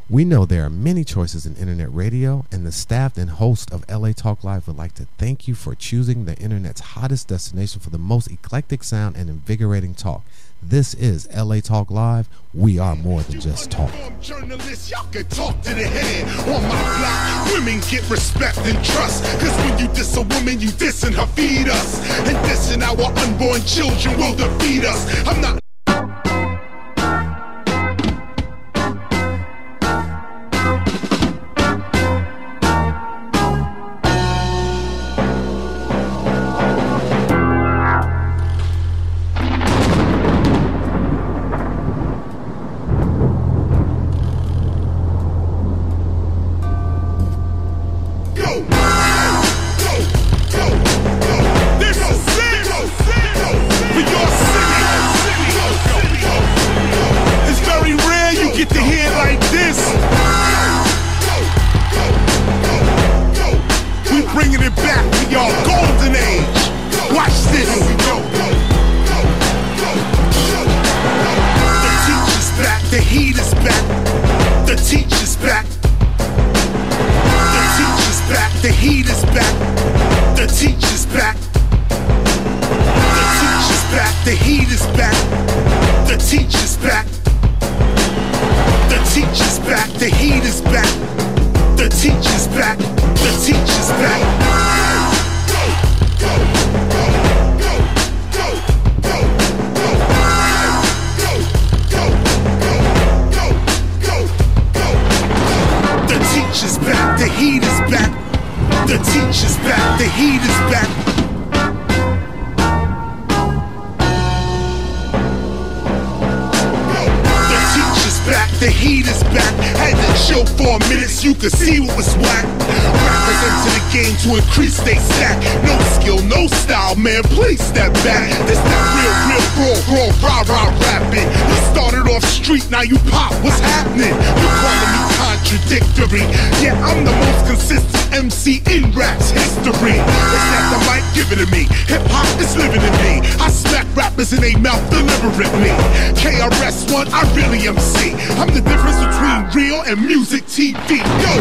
We know there are many choices in internet radio, and the staff and host of LA Talk Live would like to thank you for choosing the internet's hottest destination for the most eclectic sound and invigorating talk. This is LA Talk Live. We are more than just talk. Journalists, y'all can talk to the head. On my block, women get respect and trust. Cause when you diss a woman, you dissing her feed us. And dissing our unborn children will defeat us. I'm not now you pop, what's happening? You calling me contradictory? Yeah, I'm the most consistent MC in rap's history. It's not the mic giving to me, hip-hop is living in me. I smack rappers in their mouth delivering me. KRS-One, I really MC. I'm the difference between real and music TV. Go!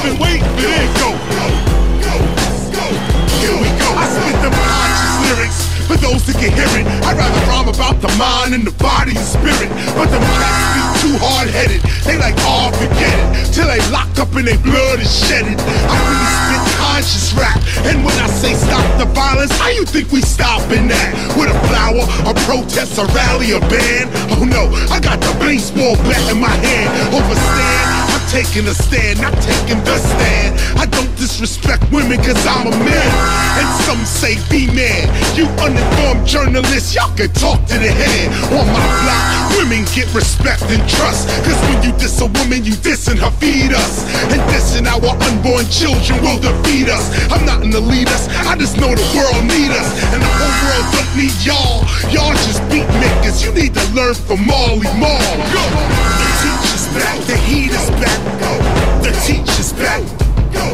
Been waiting for this. Go. Here we go. I spit them conscious lyrics for those that can hear it. I'd rather rhyme about the mind and the body and spirit. But them cats be too hard-headed. They like, oh, forget it. Till they lock up and their blood is shedded. I really spit conscious rap. And when I say stop the violence, how you think we stopping that? With a flower, a protest, a rally, a band? Oh no, I got the baseball bat in my hand. Overstand. Taking a stand, not taking the stand. I don't disrespect women cause I'm a man. And some say be man. You uninformed journalists, y'all can talk to the head. On my block, women get respect and trust. Cause when you diss a woman, you dissing her feed us. And dissing our unborn children will defeat us. I'm not in the leaders, I just know the world need us. And the whole world don't need y'all. Y'all just beat makers, you need to learn from Marley Marl. Go! The teacher's back, the heat is back. The teacher's back. The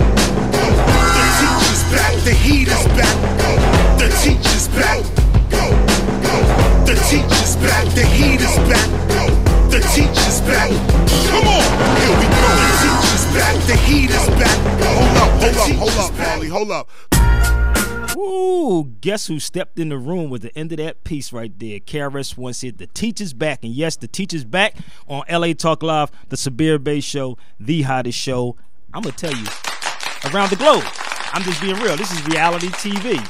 teacher's back. The heat is back. The teacher's back. The teacher's back. The heat is back. The teacher's back. Come on, here we go. The teacher's back. The heat is back. Hold up, Marley, hold up. Ooh, guess who stepped in the room with the end of that piece right there? KRS-One said the teacher's back. And yes, the teacher's back on LA Talk Live, the Sabir Bey Show, the hottest show, I'm going to tell you, around the globe. I'm just being real. This is reality TV.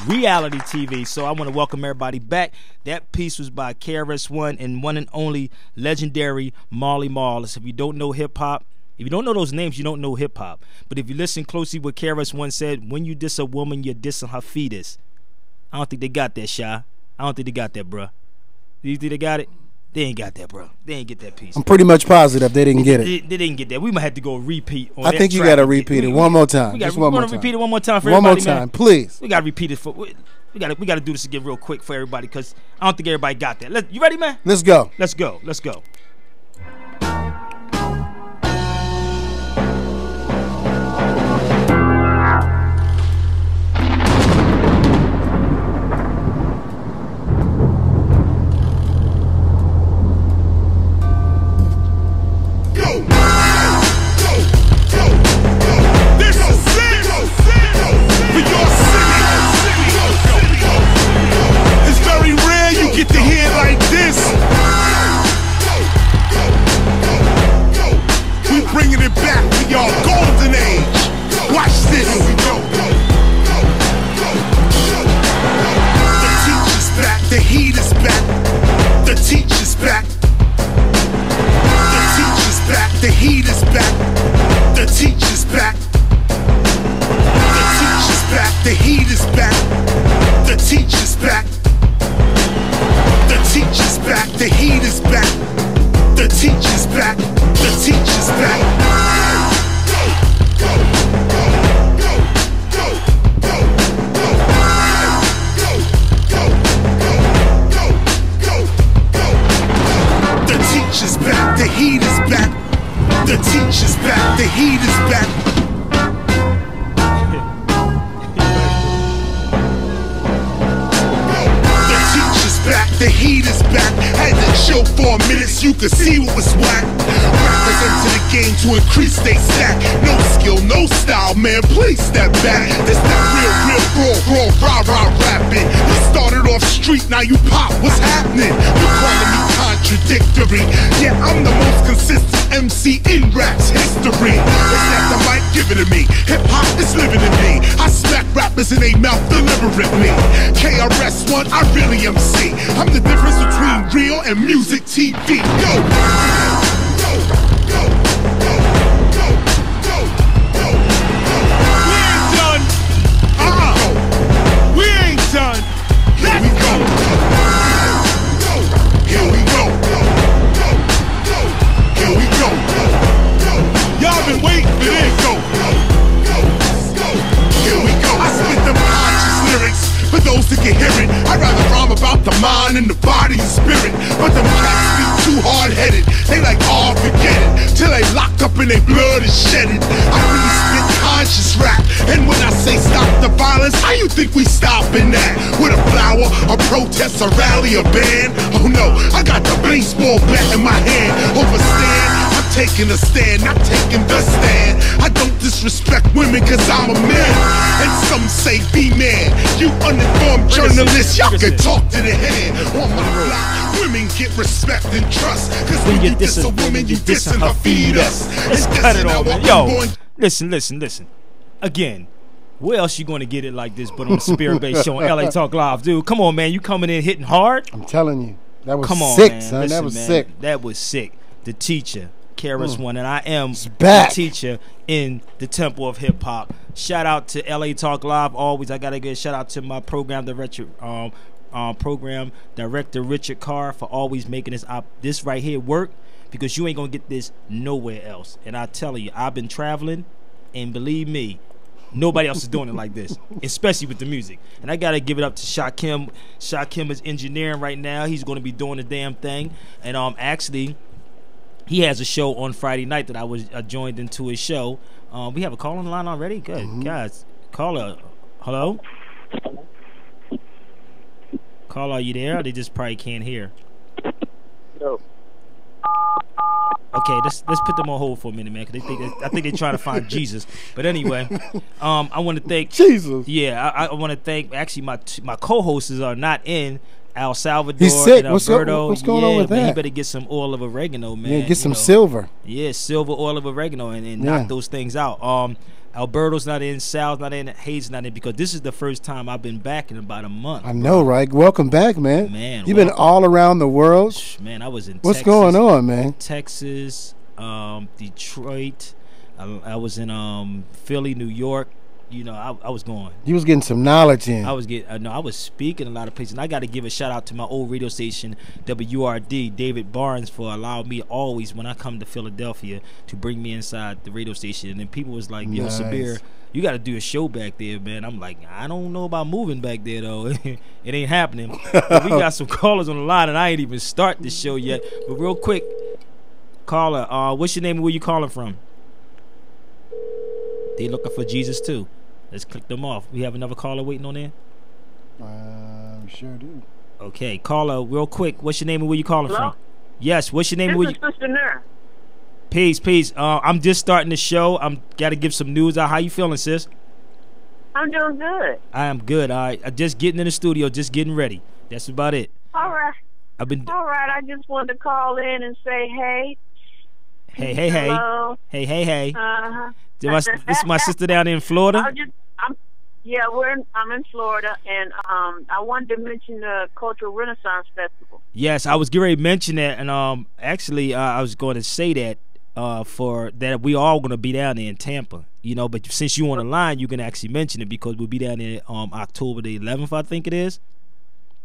Reality TV. So I want to welcome everybody back. That piece was by KRS-One and one and only legendary Marley Marl. If you don't know hip-hop, if you don't know those names, you don't know hip-hop. But if you listen closely what KRS-One said, when you diss a woman, you're dissing her fetus. I don't think they got that, Shy. I don't think they got that, bruh. Do you think they got it? They ain't got that, bro. They ain't get that piece. I'm pretty much positive they didn't get it. They didn't get that. We might have to go repeat on I think you got to repeat it one more time. We're going to repeat it one more time for everybody, One more time, man. Please. We got to repeat it for... We gotta do this again real quick for everybody because I don't think everybody got that. You ready, man? Let's go. Let's go. Let's go. You could see what was whack. Rappers into the game to increase they stack. No skill, no style, man, please step back. This that real, rah, rapping. You started off street, now you pop, what's happening? You're calling me contradictory. Yeah, I'm the most consistent MC in rap's history. It's that the mic giving to me. Hip-hop is living in me. I smack rappers in they mouth deliberately. KRS-One, I really MC. I'm the difference between real and music TV. Yo! To get hear it, I'd rather rhyme about the mind and the body and spirit. But them cats be too hard-headed. They like, oh, forget it, till they locked up and their blood is shedded. I really spit conscious rap, and when I say stop the violence, how you think we stopping that? With a flower, a protest, a rally, a band? Oh no, I got the baseball bat in my hand. Overstand, I'm taking a stand, not taking the stand. I don't disrespect women cause I'm a man. And some say be man. You uninformed journalists, y'all can talk to the head. On my block, women get respect and trust. Cause when you diss a woman, you dissing her fetus. Let's cut it all, man. Yo, listen. Again, where else you gonna get it like this but on the Sabir Bey Show on LA Talk Live, dude? Come on, man. You coming in hitting hard? I'm telling you. That was Come on, sick, man. son. Listen, that was man. sick. That was sick. The teacher, KRS-One, and I am back. the teacher in the temple of hip hop. Shout out to LA Talk Live. Always, I gotta give a shout out to my program director, Richard Carr, for always making this right here work, because you ain't gonna get this nowhere else. And I tell you, I've been traveling, and believe me, nobody else is doing it like this, especially with the music. And I gotta give it up to Shakim. Shakim is engineering right now. He's gonna be doing the damn thing. And actually, he has a show on Friday night that I joined into his show. We have a call on the line already. Good, guys. Caller, hello. Caller, are you there? Or they just probably can't hear. No. Okay, let's put them on hold for a minute, man. Cause I think they're trying to find Jesus. But anyway, I want to thank Jesus. Yeah, I want to thank actually my co-hosts are not in El Salvador. He's sick. And What's going on with man, that? he better get some oil of oregano, man. Yeah, get some silver. Yeah, silver oil of oregano and knock those things out. Alberto's not in, Sal's not in, Hayes not in, because this is the first time I've been back in about a month. I know, right? Welcome back, man. Man, you've been all around the world. Man, I was in What's Texas, going on, man? Texas, Detroit. I was in Philly, New York, You know, I was going. You was getting some knowledge in. I was speaking a lot of places. And I got to give a shout out to my old radio station, WRD, David Barnes, for allowing me always, when I come to Philadelphia, to bring me inside the radio station. And then people was like, yo, Nice. Sabir, you got to do a show back there, man. I'm like, I don't know about moving back there, though. It ain't happening. But we got some callers on the line, and I ain't even start the show yet. But real quick, caller, what's your name and where you calling from? They looking for Jesus, too. Let's click them off. We have another caller waiting on there? Sure do. Okay, caller, real quick, what's your name and where you calling Hello? from? Yes, what's your name and where This you... is Sister Nair. Peace. I'm just starting the show. I'm got to give some news out. How you feeling, sis? I'm doing good. I am good. All right, I'm just getting in the studio, just getting ready. That's about it. All right. I've been... All right. I just wanted to call in and say, hey. Hey. Hello. Hey. Uh-huh. This is my sister down there in Florida. I'm in Florida, and I wanted to mention the Cultural Renaissance Festival. Yes, I was getting ready to mention that, and actually, I was going to say that for that we all going to be down there in Tampa, you know. But since you on the line, you can actually mention it because we'll be down there October the 11th, I think it is.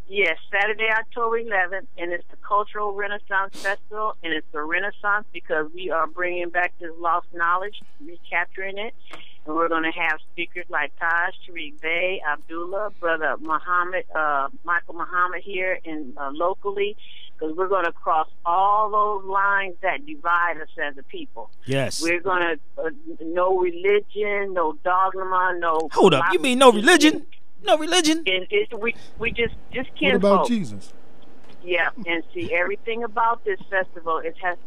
Yes, Saturday, October 11th, and it's the Cultural Renaissance Festival, and it's the Renaissance because we are bringing back this lost knowledge, recapturing it, and we're going to have speakers like Taj, Tariq Bey, Abdullah, Brother Muhammad, Michael Muhammad here and locally, because we're going to cross all those lines that divide us as a people. Yes. We're going to no religion, no dogma, no... Hold up, you mean no religion? No religion? And we just What can't about vote. Jesus? Yeah, and see, everything about this festival, it has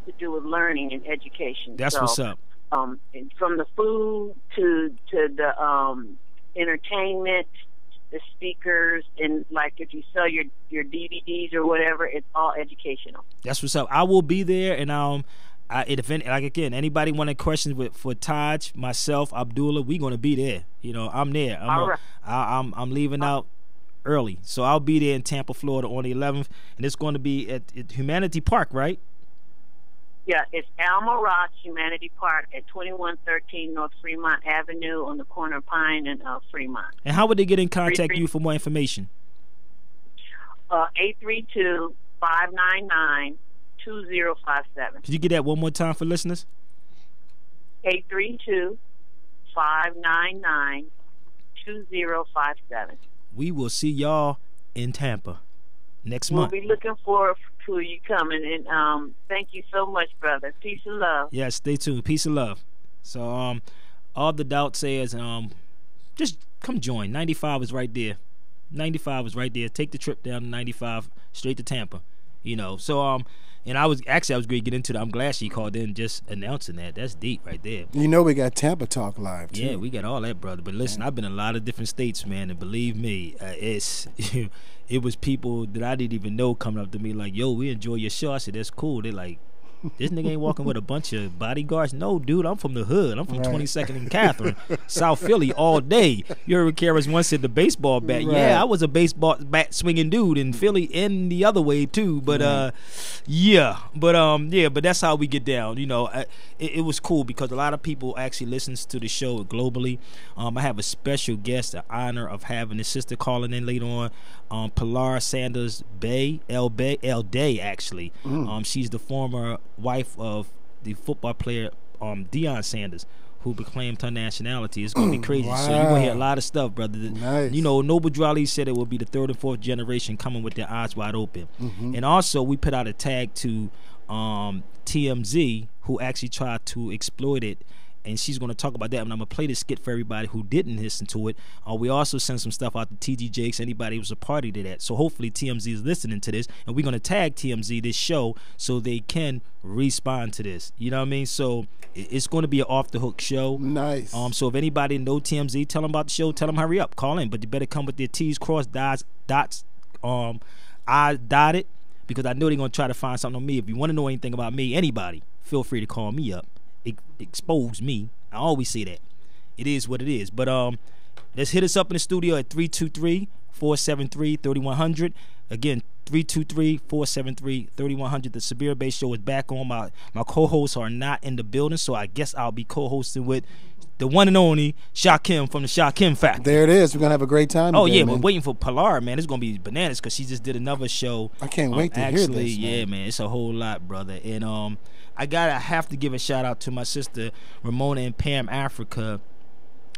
to do with learning and education. That's what's up. And from the food to the entertainment, the speakers, and like if you sell your DVDs or whatever, it's all educational. That's what's up. I will be there, and anybody wanting questions for Taj, myself, Abdullah, we gonna be there. You know, I'm there. I'm leaving out early, so I'll be there in Tampa, Florida, on the 11th, and it's going to be at Humanity Park, right? Yeah, it's Alma Rock Humanity Park at 2113 North Fremont Avenue on the corner of Pine and Fremont. And how would they get in contact with you for more information? 832-599-2057. Could you get that one more time for listeners? 832-599-2057. We will see y'all in Tampa next month. We'll be looking forward to you coming, and thank you so much, brother. Peace and love. Yeah, stay tuned. Peace and love. So all the doubt says just come join. 95 is right there. 95 is right there. Take the trip down to 95 straight to Tampa. You know, so and I was going to get into that. I'm glad she called in just announcing that. That's deep right there. You know we got Tampa Talk Live, too. Yeah, we got all that, brother. But listen, I've been in a lot of different states, man, and believe me, it was people that I didn't even know coming up to me like, yo, we enjoy your show. I said, that's cool. They're like, this nigga ain't walking with a bunch of bodyguards. No, dude, I'm from the hood. I'm from 22nd and Catherine, South Philly all day. You heard KRS-One said the baseball bat. Right. Yeah, I was a baseball bat swinging dude in Philly and the other way too. But but that's how we get down. You know, it was cool because a lot of people actually listens to the show globally. I have a special guest, the honor of having his sister calling in later on. Pilar Sanders Bey, L Day actually. She's the former wife of the football player Deion Sanders, who proclaimed her nationality. It's gonna be crazy. Wow. So you're gonna hear a lot of stuff, brother. Nice. You know, Noble Drawley said it will be the third and fourth generation coming with their eyes wide open. And also we put out a tag to TMZ, who actually tried to exploit it, and she's going to talk about that. And I'm going to play this skit for everybody who didn't listen to it. We also sent some stuff out to TG Jakes, anybody who was a party to that. So hopefully TMZ is listening to this, and we're going to tag TMZ this show so they can respond to this. You know what I mean? So it's going to be an off-the-hook show. Nice. So if anybody know TMZ, tell them about the show. Tell them hurry up. Call in. But you better come with their T's crossed, dots, I dotted, because I know they're going to try to find something on me. If you want to know anything about me, anybody, feel free to call me up. Expose me. I always say that. It is what it is. But let's hit us up in the studio at 323-473-3100. Again, 323-473-3100. The Sabir Bey Show is back on. My co-hosts are not in the building, so I guess I'll be co-hosting with the one and only Shakim from the Shakim Factory. There it is. We're gonna have a great time. Oh today, yeah, man. we're waiting for Pilar, man. It's gonna be bananas because she just did another show. I can't wait to hear actually, this. yeah, man, it's a whole lot, brother. And I have to give a shout out to my sister Ramona and Pam Africa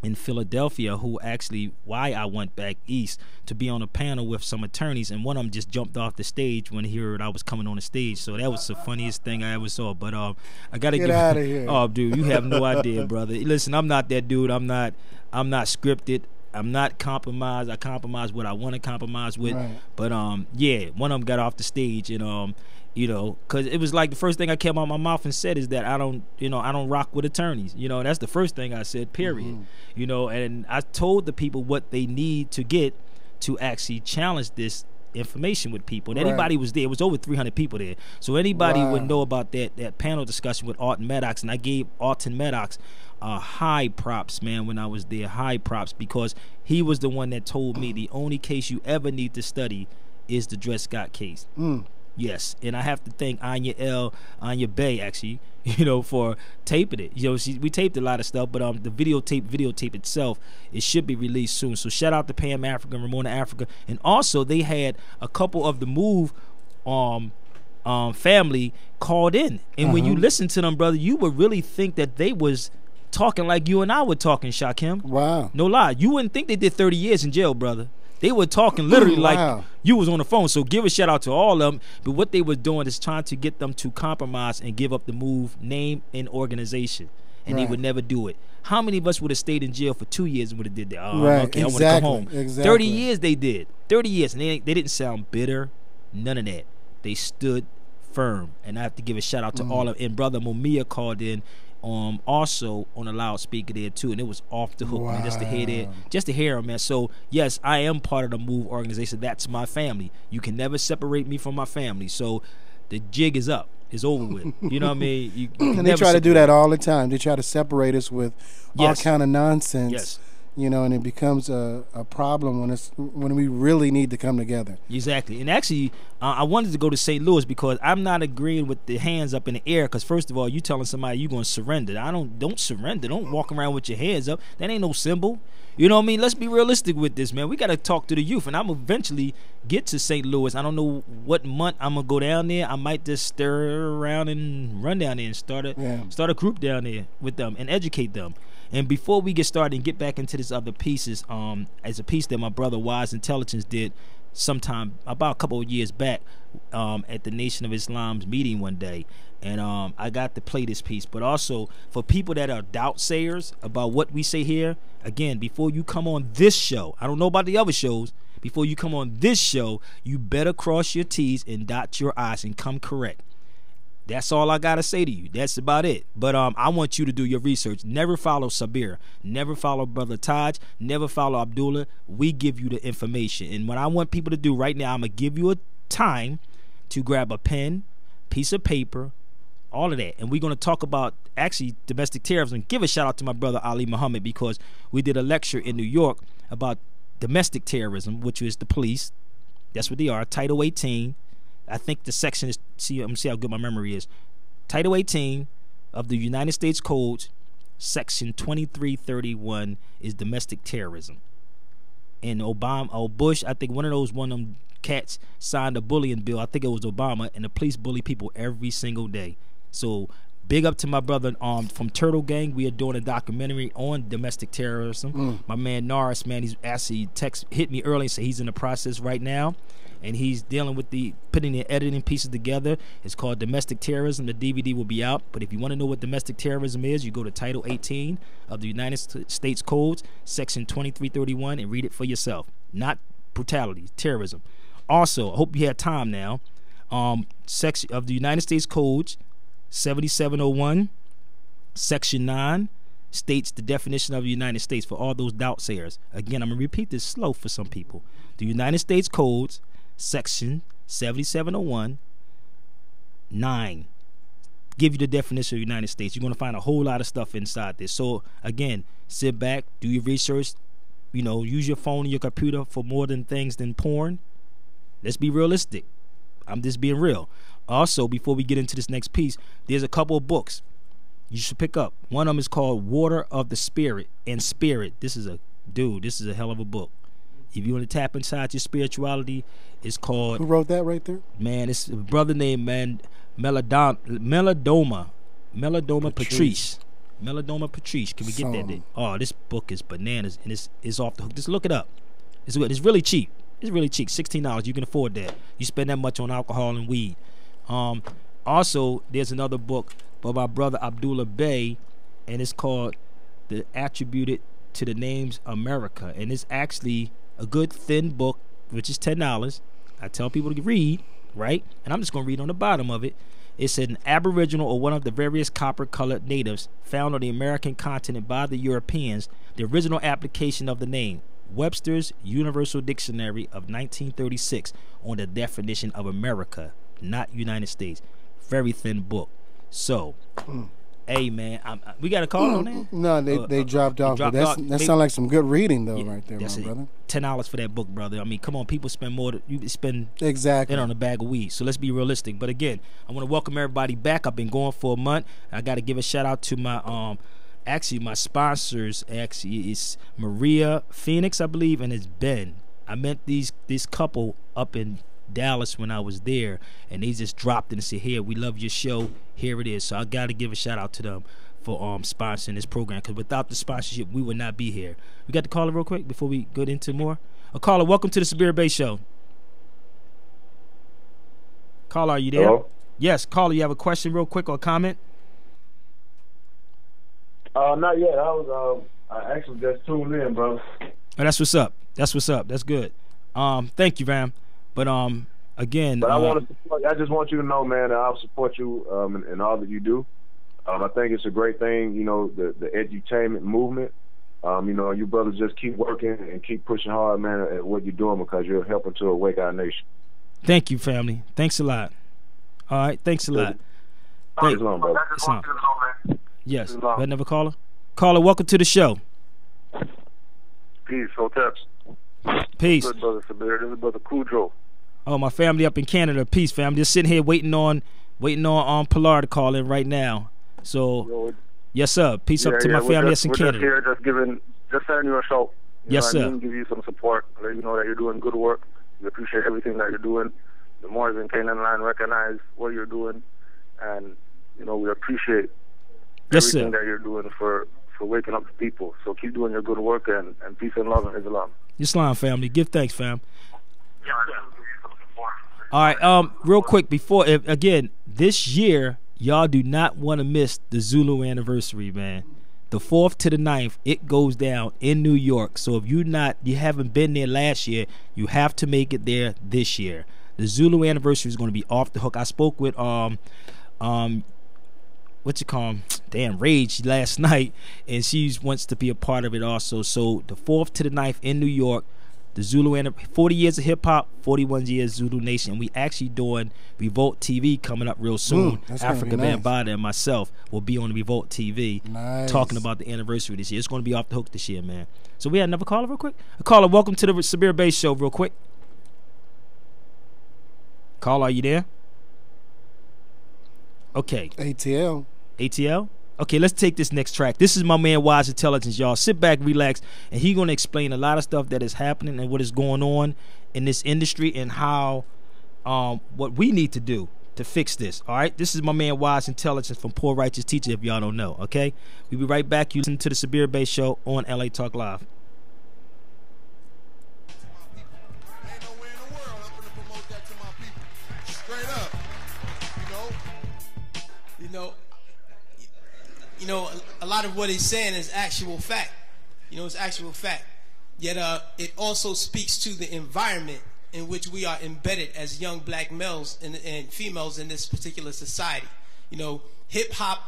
in Philadelphia, who actually why I went back east to be on a panel with some attorneys, and one of them just jumped off the stage when he heard I was coming on the stage. So that was the funniest thing I ever saw. But I gotta Get out of here. Oh, dude, you have no idea, brother. Listen, I'm not that dude. I'm not scripted. I'm not compromised. I compromise what I want to compromise with. Right. But yeah, one of them got off the stage, and you know, because it was like the first thing I came out my mouth and said is that I don't rock with attorneys. You know, that's the first thing I said, period. You know, and I told the people what they need to get to actually challenge this information with people. And anybody was there. It was over 300 people there. So anybody would know about that panel discussion with Alton Maddox. And I gave Alton Maddox high props, man, when I was there. High props, because he was the one that told me the only case you ever need to study is the Dred Scott case. Yes, and I have to thank Anya Bay, actually, you know, for taping it. You know, we taped a lot of stuff, but the videotape itself, it should be released soon. So shout out to Pam Africa, Ramona Africa, and also they had a couple of the Move family called in, and when you listen to them, brother, you would really think that they was talking like you and I were talking, Shakim. Wow. No lie, you wouldn't think they did 30 years in jail, brother. They were talking literally like you was on the phone. So give a shout out to all of them. But what they were doing is trying to get them to compromise and give up the Move name and organization. And they would never do it. How many of us would have stayed in jail for 2 years and would have did that? Oh, okay, I want to come home. 30 years they did. 30 years. And they didn't sound bitter. None of that. They stood firm. And I have to give a shout out to all of them. And brother Mumia called in also on a loudspeaker there too, and it was off the hook, man, just to hear him, man. So yes, I am part of the Move organization. That's my family. You can never separate me from my family. So the jig is up. It's over with. You know what I mean? You and they try to do that all the time. They try to separate us with all kind of nonsense. Yes. You know, and it becomes a problem when we really need to come together. Exactly. And actually, I wanted to go to St. Louis because I'm not agreeing with the hands up in the air. Because first of all, you telling somebody you're going to surrender. Don't surrender. Don't walk around with your hands up. That ain't no symbol. You know what I mean? Let's be realistic with this, man. We got to talk to the youth, and I'm eventually get to St. Louis. I don't know what month I'm gonna go down there. I might just stir around and run down there and start a group down there with them and educate them. And before we get started and get back into this other pieces, as a piece that my brother Wise Intelligence did sometime about a couple of years back at the Nation of Islam's meeting one day, and I got to play this piece. But also for people that are doubt sayers about what we say here, again, before you come on this show, I don't know about the other shows, before you come on this show, you better cross your T's and dot your I's and come correct. That's all I gotta say to you. That's about it. But I want you to do your research. Never follow Sabir. Never follow Brother Taj. Never follow Abdullah. We give you the information. And what I want people to do right now, I'm gonna give you a time to grab a pen, piece of paper, all of that. And we're gonna talk about actually domestic terrorism. Give a shout out to my brother Ali Muhammad, because we did a lecture in New York about domestic terrorism, which is the police. That's what they are. Title 18. I think the section is, I'm gonna see how good my memory is. Title 18 of the United States Code, Section 2331 is domestic terrorism. And Bush, I think one of them cats signed a bullying bill. I think it was Obama, and the police bully people every single day. So big up to my brother from Turtle Gang. We are doing a documentary on domestic terrorism. My man Norris, man, he's actually hit me early and said he's in the process right now. And he's dealing with putting the editing pieces together. It's called Domestic Terrorism. The DVD will be out. But if you want to know what domestic terrorism is, you go to Title 18 of the United States Codes, Section 2331, and read it for yourself. Not brutality, terrorism. Also, I hope you had time now. Section of the United States Codes, 7701, Section 9, states the definition of the United States for all those doubt sayers. Again, I'm going to repeat this slow for some people. The United States Codes, Section 7701, 9, give you the definition of the United States. You're going to find a whole lot of stuff inside this. So again, sit back, do your research, use your phone and your computer for more things than porn. Let's be realistic. I'm just being real. Also, before we get into this next piece, there's a couple of books you should pick up. One of them is called Water of the Spirit and Spirit. This is a hell of a book. If you want to tap inside your spirituality, it's called. Who wrote that right there? Man, it's a brother named Melodoma Patrice. Melodoma Patrice. Can we get that? Oh, this book is bananas, and it's off the hook. Just look it up. It's good. It's really cheap. It's really cheap. $16. You can afford that. You spend that much on alcohol and weed. Also, there's another book by my brother Abdullah Bey, and it's called The Attributed to the Names America, and it's actually a good thin book, which is $10. I tell people to read, right? And I'm just going to read on the bottom of it. It's an aboriginal or one of the various copper-colored natives found on the American continent by the Europeans. The original application of the name, Webster's Universal Dictionary of 1936, on the definition of America, not United States. Very thin book. So, hey man, we got a call on that? No, they dropped off. But that sounds like some good reading though, right there, my brother. $10 for that book, brother. I mean, come on, people spend more. You spend exactly on a bag of weed. So let's be realistic. But again, I want to welcome everybody back. I've been going for a month. I got to give a shout out to my actually my sponsors. Actually, it's Maria Phoenix, I believe, and it's Ben. I met this couple up in Dallas when I was there, and they just dropped in and said, "Here, we love your show. Here it is." So I got to give a shout out to them for sponsoring this program, because without the sponsorship, we would not be here. We got the caller real quick before we get into more. A caller, welcome to the Sabir Bey Show. Caller, are you there? Hello? Yes, caller, you have a question real quick or comment? Not yet. I actually just tuned in, bro. Oh, that's what's up. That's what's up. That's good. Thank you, Ram. But again, but I just want you to know, man, that I'll support you in all that you do. I think it's a great thing, you know, the edutainment movement. You know, you brothers just keep working and keep pushing hard, man, at what you're doing, because you're helping to awake our nation. Thank you, family. Thanks a lot. All right, thanks a lot. Thanks, brother. Yes, another caller. Caller, welcome to the show. Peace, Hoteps. Peace. Good brother Sabir. This is brother Kudro. Oh, my family up in Canada. Peace, fam. I'm just sitting here waiting on Pilar to call in right now. So, yes, sir. Peace up to my family that's in Canada. We're just here, just sending you a shout. Yes, sir. Give you some support. Let you know that you're doing good work. We appreciate everything that you're doing. The Morris Canaan line recognize what you're doing, and you know we appreciate everything that you're doing for waking up the people. So keep doing your good work, and peace and love in Islam. Islam, family. Give thanks, fam. All right, real quick before, again, this year, y'all do not want to miss the Zulu anniversary, man. The 4th to the 9th, it goes down in New York. So if you haven't been there last year, you have to make it there this year. The Zulu anniversary is going to be off the hook. I spoke with Rage last night, and she wants to be a part of it also. So the 4th to the 9th in New York, the Zulu 40 years of hip hop, 41 years Zulu Nation. We actually doing Revolt TV coming up real soon. Africa Bambaataa and myself will be on Revolt TV talking about the anniversary this year. It's going to be off the hook this year, man. So we had another caller real quick. A caller, welcome to the Sabir Bey Show real quick. Caller, are you there? Okay. ATL? Okay, let's take this next track. This is my man Wise Intelligence, y'all. Sit back, relax, and he's going to explain a lot of stuff that is happening and what is going on in this industry and how what we need to do to fix this. All right, this is my man Wise Intelligence from Poor Righteous Teacher, if y'all don't know. Okay, we'll be right back. You listen to the Sabir Bey Show on LA Talk Live. You know, a lot of what he's saying is actual fact. You know, it's actual fact. Yet it also speaks to the environment in which we are embedded as young black males and females in this particular society. You know, hip-hop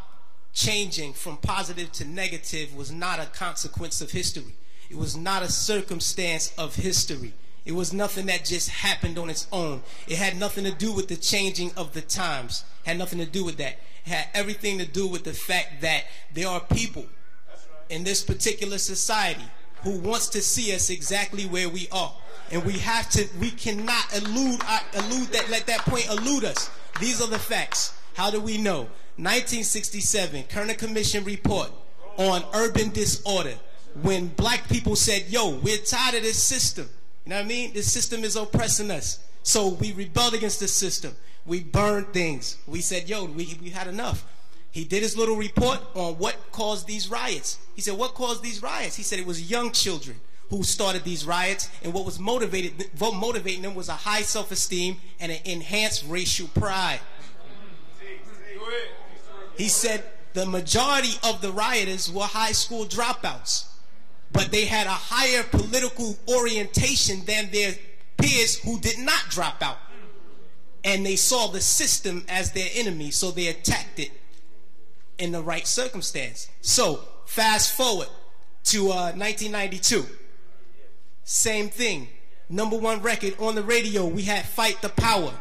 changing from positive to negative was not a consequence of history. It was not a circumstance of history. It was nothing that just happened on its own. It had nothing to do with the changing of the times. It had nothing to do with that. It had everything to do with the fact that there are people in this particular society who wants to see us exactly where we are. And we cannot let that point elude us. These are the facts. How do we know? 1967, Kerner Commission report on urban disorder. When black people said, yo, we're tired of this system. You know what I mean? This system is oppressing us. So we rebelled against the system. We burned things. We said, yo, we had enough. He did his little report on what caused these riots. He said, what caused these riots? He said it was young children who started these riots, and what was motivating them was a high self-esteem and an enhanced racial pride. He said the majority of the rioters were high school dropouts, but they had a higher political orientation than their peers who did not drop out. And they saw the system as their enemy, so they attacked it in the right circumstance. So, fast forward to 1992. Same thing. #1 record on the radio, we had Fight the Power.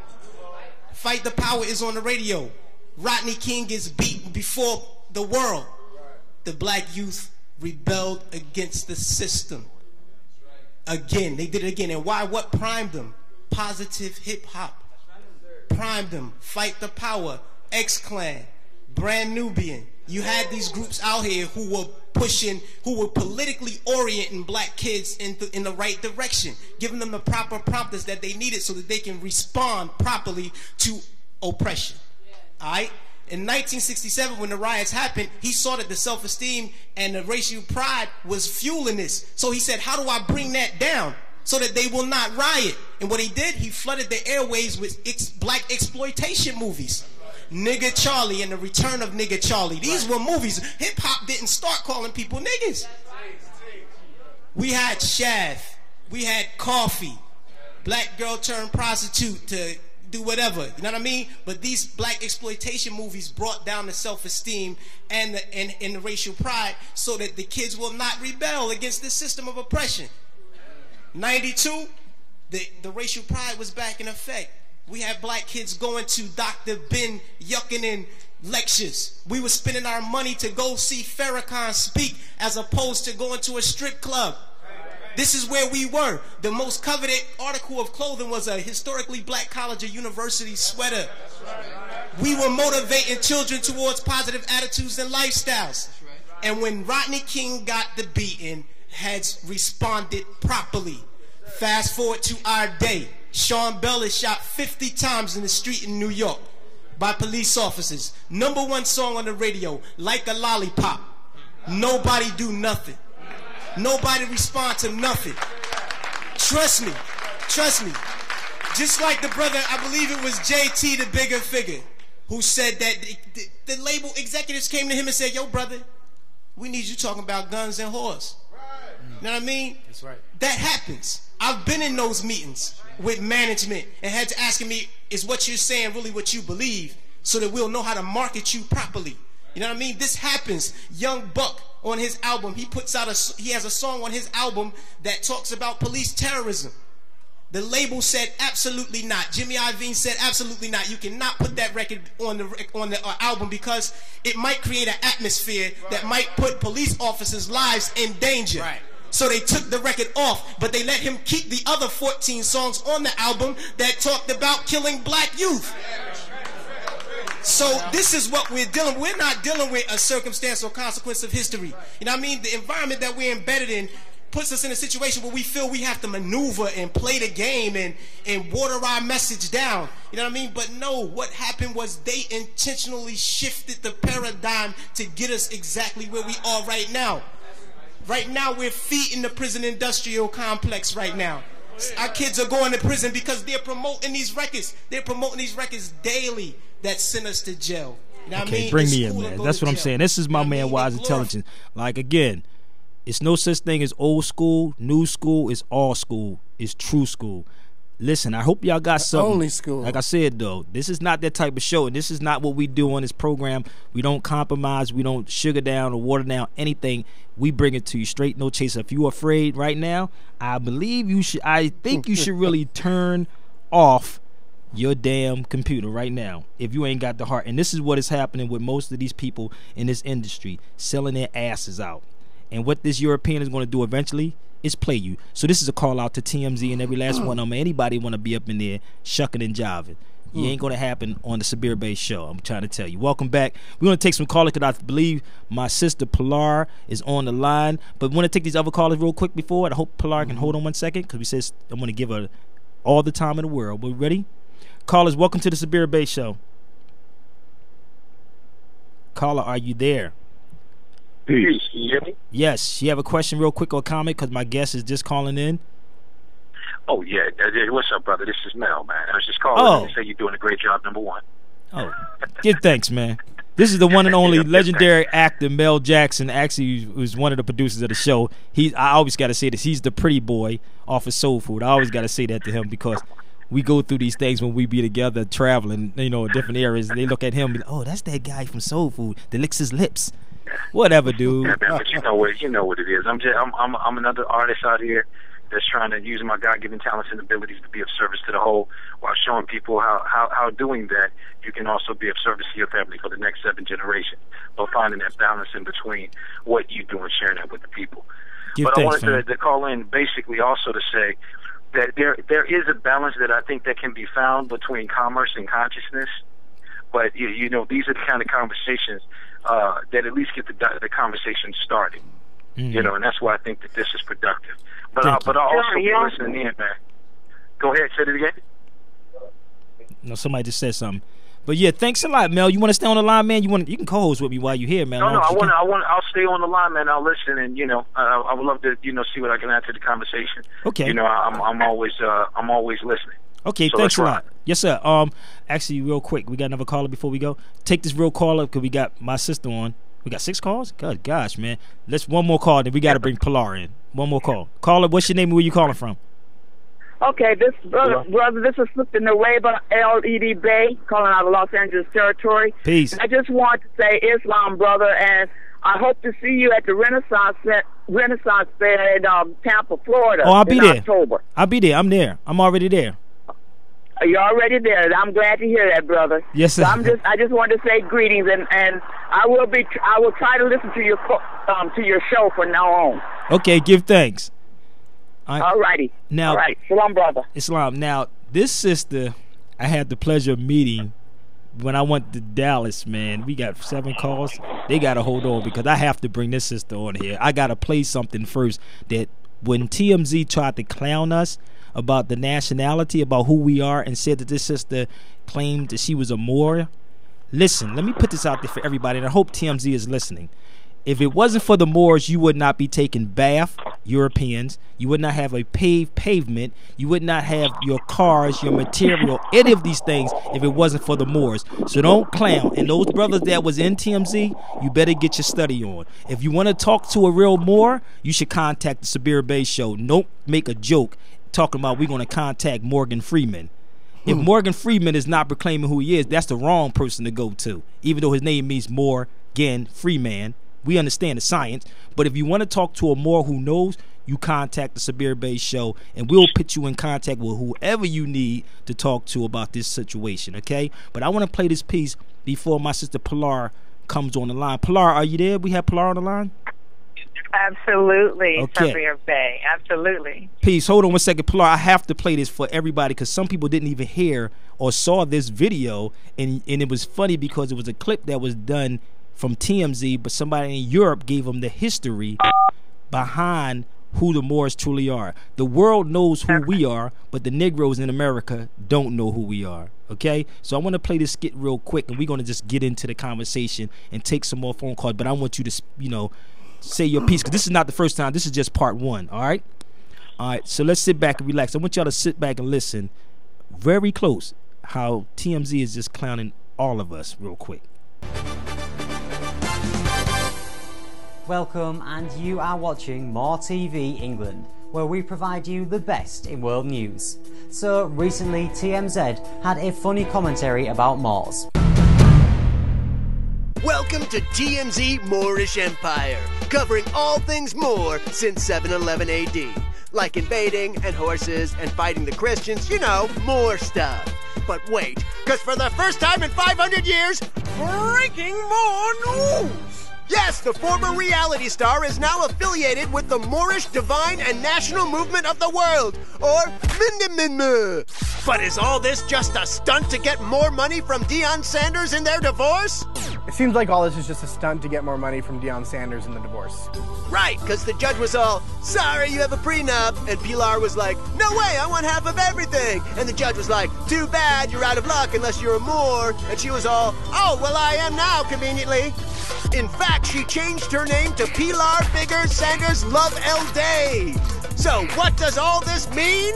Fight the Power is on the radio. Rodney King gets beaten before the world. The black youth rebelled against the system. Again, they did it again. And why? What primed them? Positive hip hop. Primed them. Fight the Power. X-Clan. Brand Nubian. You had these groups out here who were pushing, who were politically orienting black kids in the right direction, giving them the proper prompters that they needed so that they can respond properly to oppression. All right? In 1967, when the riots happened, he saw that the self-esteem and the racial pride was fueling this. So he said, how do I bring that down so that they will not riot? And what he did, he flooded the airways with black exploitation movies. Nigga Charlie and the Return of Nigga Charlie. These were movies. Hip-hop didn't start calling people niggas. We had Shaft. We had Coffee. Black girl turned prostitute to do whatever, you know what I mean? But these black exploitation movies brought down the self-esteem and the racial pride so that the kids will not rebel against this system of oppression. 92, the racial pride was back in effect. We had black kids going to Dr. Ben Yuckinin lectures. We were spending our money to go see Farrakhan speak as opposed to going to a strip club. This is where we were. The most coveted article of clothing was a historically black college or university sweater. We were motivating children towards positive attitudes and lifestyles. And when Rodney King got the beating, heads responded properly. Fast forward to our day. Sean Bell is shot 50 times in the street in New York by police officers. #1 song on the radio, Like a Lollipop. Nobody do nothing. Nobody respond to nothing. Trust me. Just like the brother, I believe it was JT, the bigger figure, who said that the label executives came to him and said, yo, brother, we need you talking about guns and whores. You know what I mean? That's right. That happens. I've been in those meetings with management and had to ask me, is what you're saying really what you believe, so that we'll know how to market you properly. You know what I mean? This happens. Young Buck on his album, he has a song on his album that talks about police terrorism. The label said absolutely not. Jimmy Iovine said absolutely not. You cannot put that record on the album because it might create an atmosphere that might put police officers' lives in danger. Right. So they took the record off, but they let him keep the other 14 songs on the album that talked about killing black youth. So this is what we're dealing with. We're not dealing with a circumstance or consequence of history. You know what I mean? The environment that we're embedded in puts us in a situation where we feel we have to maneuver and play the game and water our message down. You know what I mean? But no, what happened was they intentionally shifted the paradigm to get us exactly where we are right now. Right now, we're feeding the prison industrial complex right now. Our kids are going to prison because they're promoting these records. They're promoting these records daily that send us to jail. You know what I mean? Bring me in, man. That's what I'm saying. This is my man, Wise Intelligence. Like, again, it's no such thing as old school, new school. It's all school. It's true school. Listen, I hope y'all got something. Only school. Like I said, though, this is not that type of show, and this is not what we do on this program. We don't compromise. We don't sugar down or water down anything. We bring it to you straight, no chaser. If you're afraid right now, I think you should really turn off your damn computer right now if you ain't got the heart. And this is what is happening with most of these people in this industry, selling their asses out. And what this European is going to do eventually is play you. So this is a call out to TMZ and every last one of them. Anybody want to be up in there shucking and jiving, You ain't gonna happen on the Sabir Bey Show. I'm trying to tell you. Welcome back. We're gonna take some callers because I believe my sister Pilar is on the line. But we want to take these other callers real quick before. I hope Pilar can hold on 1 second because we says I'm gonna give her all the time in the world. We ready? Callers, welcome to the Sabir Bey Show. Caller, are you there? Peace. Can you hear me? Yes. You have a question real quick or comment because my guest is just calling in. Oh, yeah. What's up, brother? This is Mel, man. I was just calling to say you're doing a great job, number one. Oh, give thanks, man. This is the one and only legendary actor Mel Jackson. Actually, was one of the producers of the show. I always got to say this. He's the pretty boy off of Soul Food. I always got to say that to him because we go through these things when we be together traveling, in different areas. They look at him and be like, oh, that's that guy from Soul Food that licks his lips. Whatever, dude. Yeah, man, but you know what it is. I'm another artist out here that's trying to use my God-given talents and abilities to be of service to the whole, while showing people how doing that you can also be of service to your family for the next 7 generations, but finding that balance in between what you do and sharing that with the people. I wanted to call in basically also to say that there is a balance that I think that can be found between commerce and consciousness, but these are the kind of conversations that at least get the conversation started. And that's why I think that this is productive. But I'll also be listening in, man. Go ahead, say it again. No, somebody just said something. But yeah, thanks a lot, Mel. You want to stay on the line, man? You can co-host with me while you're here, man. No, I'll stay on the line, man. I'll listen, and I would love to see what I can add to the conversation. Okay. I'm always listening. Okay, so thanks a lot. Yes, sir. Actually, real quick, we got another caller before we go. Take this real call up because we got my sister on. We got 6 calls? Good gosh, man. Let's one more call, then we got to bring Pilar in. One more call. Caller, what's your name and where you calling from? Okay, this brother, this is Sister Nueva L.E.D. Bay, calling out of Los Angeles territory. Peace. I just want to say Islam, brother, and I hope to see you at the Renaissance Fair in Tampa, Florida. Oh, I'll be there. October. I'll be there. I'm there. I'm already there. You're already there. I'm glad to hear that, brother. Yes, sir. So I just wanted to say greetings, and I will try to listen to your show from now on. Okay, give thanks. All righty. Now, all right. Salam, brother. Islam. Now, this sister, I had the pleasure of meeting when I went to Dallas, man. We got 7 calls. They got to hold on because I have to bring this sister on here. I got to play something first that when TMZ tried to clown us about the nationality, about who we are, and said that this sister claimed that she was a Moor. Listen, let me put this out there for everybody, and I hope TMZ is listening. If it wasn't for the Moors, you would not be taking bath, Europeans. You would not have a paved pavement. You would not have your cars, your material, any of these things if it wasn't for the Moors. So don't clown. And those brothers that was in TMZ, you better get your study on. If you want to talk to a real Moor, you should contact the Sabir Bey Show. Don't make a joke talking about we're going to contact Morgan Freeman. If Morgan Freeman is not proclaiming who he is, that's the wrong person to go to, even though his name means Morgan Freeman. We understand the science, but if you want to talk to a Moor who knows, you contact the Sabir Bey Show, and we'll put you in contact with whoever you need to talk to about this situation, okay? But I want to play this piece before my sister Pilar comes on the line. Pilar, are you there? We have Pilar on the line? Absolutely, okay. Sabir Bey. Absolutely. Peace. Hold on 1 second, Pilar. I have to play this for everybody because some people didn't even hear or saw this video, and it was funny because it was a clip that was done from TMZ, but somebody in Europe gave them the history behind who the Moors truly are. The world knows who we are, but the Negroes in America don't know who we are. Okay, so I want to play this skit real quick, and we're going to just get into the conversation and take some more phone calls. But I want you to, say your piece because this is not the first time. This is just part 1. All right. So let's sit back and relax. I want y'all to sit back and listen very close. How TMZ is just clowning all of us real quick. Welcome, and you are watching More TV England, where we provide you the best in world news. So recently TMZ had a funny commentary about Moors. Welcome to TMZ Moorish Empire, covering all things Moor since 711 AD. Like invading and horses and fighting the Christians, Moor stuff. But wait, because for the first time in 500 years, breaking Moor news! Yes, the former reality star is now affiliated with the Moorish Divine and National Movement of the World, or Mindiminmu. But is all this just a stunt to get more money from Deion Sanders in their divorce? It seems like all this is just a stunt to get more money from Deion Sanders in the divorce. Right, because the judge was all, sorry, you have a prenup. And Pilar was like, no way, I want half of everything. And the judge was like, too bad, you're out of luck unless you're a Moor. And she was all, oh, well, I am now, conveniently. In fact, she changed her name to Pilar Sanders Love El Day. So what does all this mean?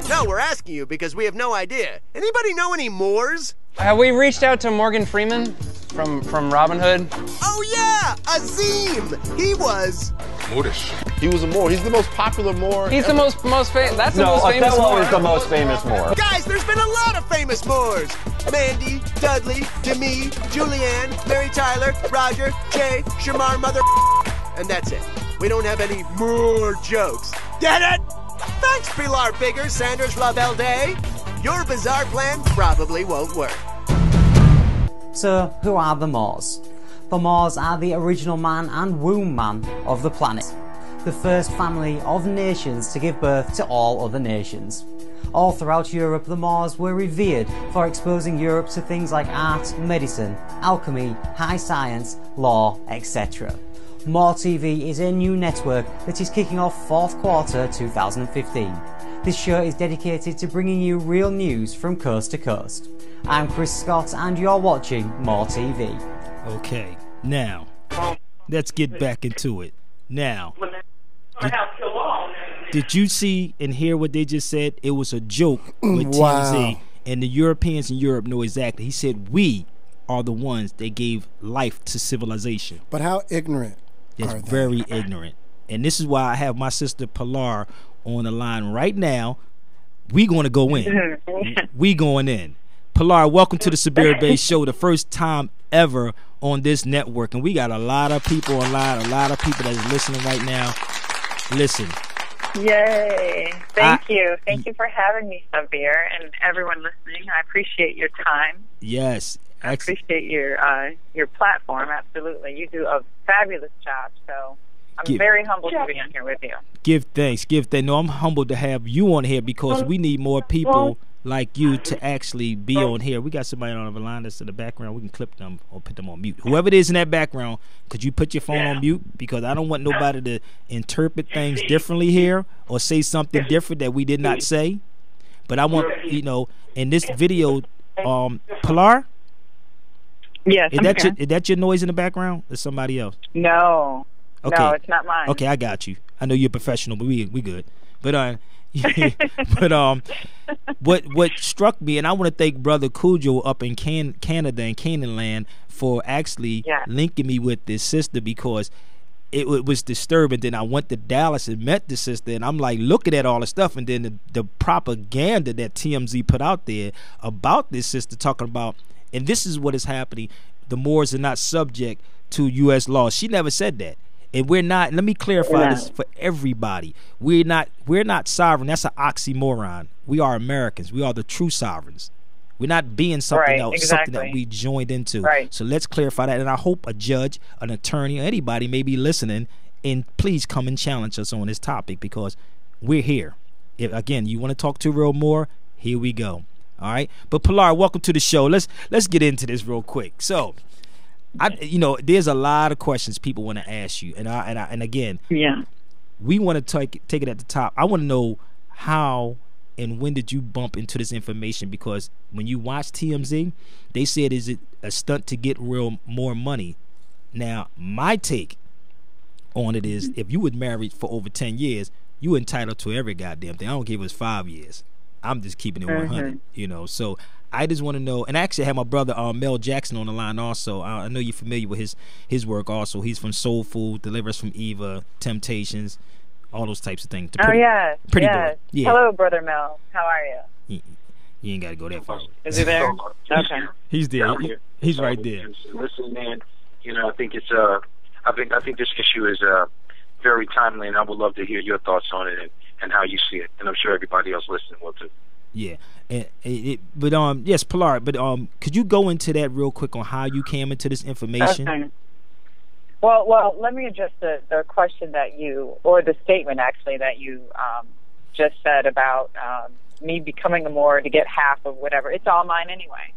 No, we're asking you because we have no idea. Anybody know any Moors? Have we reached out to Morgan Freeman from Robin Hood? Oh yeah, Azim. He was Moorish. He was a Moor. He's the most popular Moor. He's ever. the most famous. That's the most famous Othello Moor. is the most famous Moor. Guys, there's been a lot of famous Moors. Mandy, Dudley, Demi, Julianne, Mary Tyler, Roger, Jay, Shamar, Mother, and that's it. We don't have any Moor jokes. Get it? Thanks, Pilar Sanders Love El Day. Your bizarre plan probably won't work. So, who are the Moors? The Moors are the original man and womb man of the planet. The first family of nations to give birth to all other nations. All throughout Europe, the Moors were revered for exposing Europe to things like art, medicine, alchemy, high science, law, etc. Moor TV is a new network that is kicking off fourth quarter 2015. This show is dedicated to bringing you real news from coast to coast. I'm Chris Scott and you're watching Moor TV. Okay, now, let's get back into it. Now, did you see and hear what they just said? It was a joke with TMZ, and the Europeans in Europe know exactly. He said, we are the ones that gave life to civilization. But how ignorant It's are they? very ignorant. And this is why I have my sister Pilar on the line right now. We going to go in. We going in. Pilar, welcome to the Sabir Bey Show, the first time ever on this network. And we got a lot of people online, a lot of people that's listening right now. Listen. Yay. Thank you. Thank you for having me, Sabir, and everyone listening. I appreciate your time. Yes. I appreciate your platform, absolutely. You do a fabulous job, so I'm very humbled to be on here with you. Give thanks. No, I'm humbled to have you on here because we need more people like you to actually be on here. We got somebody on the line that's in the background. We can clip them or put them on mute. Whoever it is in that background, could you put your phone on mute? Because I don't want nobody to interpret things differently here or say something different that we did not say. But I want, in this video, Pilar? Yes. Is that your noise in the background or somebody else? No. Okay. No, it's not mine. Okay, I got you. I know you're a professional, but we good. But what struck me, and I want to thank Brother Cujo up in Canada and Canaan land for actually linking me with this sister, because it was disturbing. Then I went to Dallas and met the sister, and I'm like looking at all the stuff, and then the propaganda that TMZ put out there about this sister, talking about, and this is what is happening, the Moors are not subject to U.S. laws. She never said that. And we're not, let me clarify this for everybody. We're not sovereign. That's an oxymoron. We are Americans. We are the true sovereigns. We're not being something else, something that we joined into. Right. So let's clarify that. And I hope a judge, an attorney, or anybody may be listening, and please come and challenge us on this topic, because we're here. If, again, you want to talk to real more, here we go. All right. But Pilar, welcome to the show. Let's get into this real quick. So, there's a lot of questions people want to ask you, and again, we want to take it at the top. I want to know how and when did you bump into this information, because when you watch TMZ, they said, is it a stunt to get more money? Now, my take on it is, if you were married for over 10 years, you entitled to every goddamn thing. I don't give us 5 years. I'm just keeping it 100, so I just want to know, and I actually have my brother Mel Jackson on the line also. I know you're familiar with his work also. He's from Soul Food, Deliver Us from Eva, Temptations, all those types of things. Pretty boy. Yeah. Hello, Brother Mel. How are you? You ain't got to go that far. Is he there? Okay. He's there. He's right there. Listen, man, I think it's I think this issue is very timely, and I would love to hear your thoughts on it and how you see it, and I'm sure everybody else listening will too. Yeah, yes, Pilar. But could you go into that real quick on how you came into this information? Okay. Well, let me address the question that you, or the statement actually that you just said about me becoming a Moor to get half of whatever. It's all mine anyway.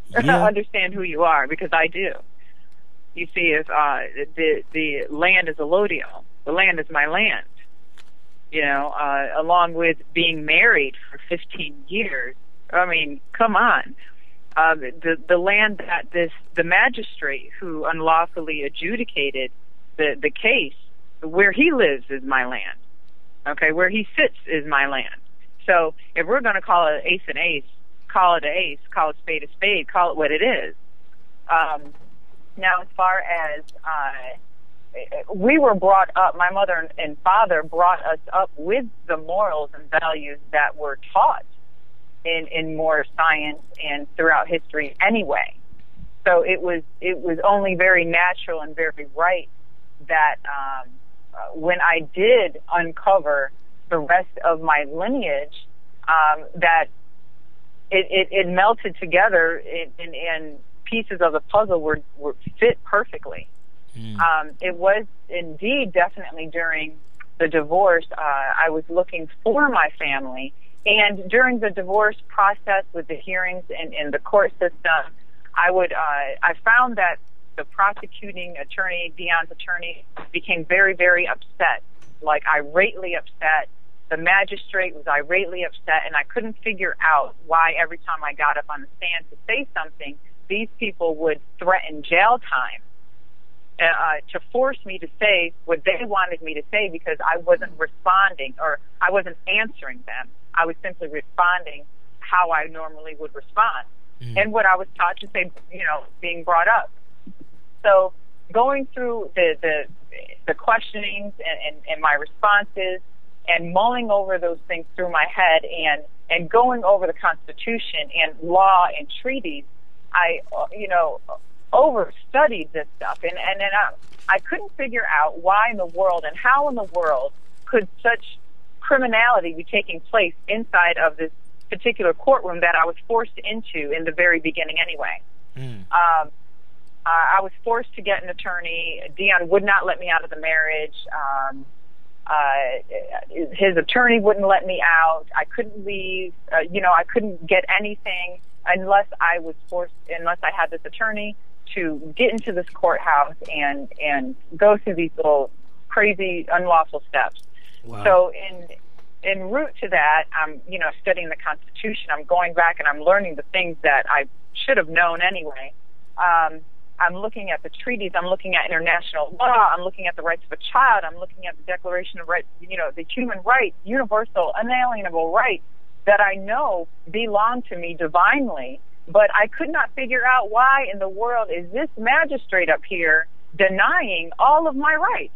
Yeah. Understand who you are, because I do. You see, if the land is allodial, the land is my land. You know, along with being married for 15 years. I mean, come on. The land that the magistrate who unlawfully adjudicated the case, where he lives is my land. Okay, where he sits is my land. So if we're going to call it ace an ace, call it an ace, call it spade a spade, call it what it is. Now, as far as we were brought up, my mother and father brought us up with the morals and values that were taught in Moor science and throughout history anyway. So it was only very natural and very right that when I did uncover the rest of my lineage, that it melted together and pieces of the puzzle were fit perfectly. It was indeed definitely during the divorce, I was looking for my family. And during the divorce process with the hearings in the court system, I found that the prosecuting attorney, Dion's attorney, became very, very upset, like irately upset. The magistrate was irately upset, and I couldn't figure out why every time I got up on the stand to say something, these people would threaten jail time to force me to say what they wanted me to say, because I wasn't responding, or I wasn't answering them. I was simply responding how I normally would respond, and what I was taught to say, you know, being brought up. So going through the questionings and my responses, and mulling over those things through my head, and going over the Constitution and law and treaties, I, you know, overstudied this stuff, and then I couldn't figure out why in the world and how in the world could such criminality be taking place inside of this particular courtroom that I was forced into in the very beginning anyway. I was forced to get an attorney. Dion would not let me out of the marriage. His attorney wouldn't let me out. I couldn't leave. You know, I couldn't get anything unless I had this attorney to get into this courthouse and go through these little crazy, unlawful steps. Wow. So en route to that, I'm, you know, studying the Constitution. I'm going back and I'm learning the things that I should have known anyway. I'm looking at the treaties. I'm looking at international law. I'm looking at the rights of a child. I'm looking at the Declaration of Rights, you know, the human rights, universal, unalienable rights that I know belong to me divinely. But I could not figure out why in the world is this magistrate up here denying all of my rights,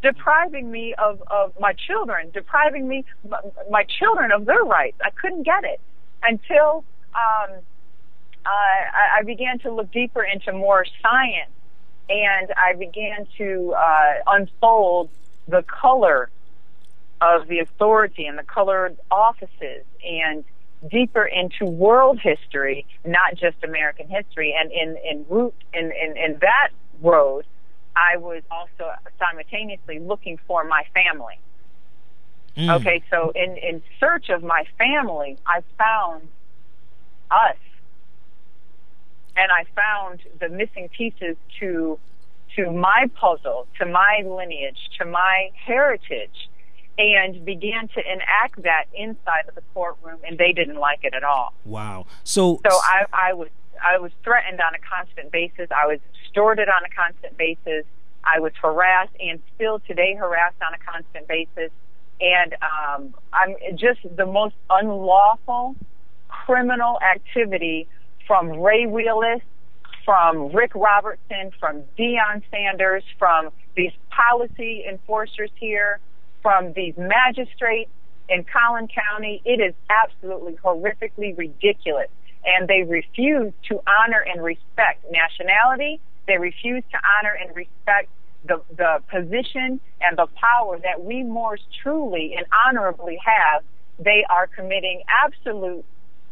depriving me of my children, depriving me, my children of their rights. I couldn't get it until I began to look deeper into more science, and I began to unfold the color of the authority and the colored offices, and deeper into world history, not just American history. And in that road, I was also simultaneously looking for my family. Okay, so in search of my family, I found us. And I found the missing pieces to my puzzle, to my lineage, to my heritage, and began to enact that inside of the courtroom, and they didn't like it at all. Wow. So I was threatened on a constant basis. I was extorted on a constant basis. I was harassed, and still today harassed on a constant basis. And I'm just the most unlawful criminal activity from Ray Wheelis, from Rick Robertson, from Dion Sanders, from these policy enforcers here, from these magistrates in Collin County. It is absolutely horrifically ridiculous. And they refuse to honor and respect nationality. They refuse to honor and respect the position and the power that we Moors truly and honorably have. They are committing absolute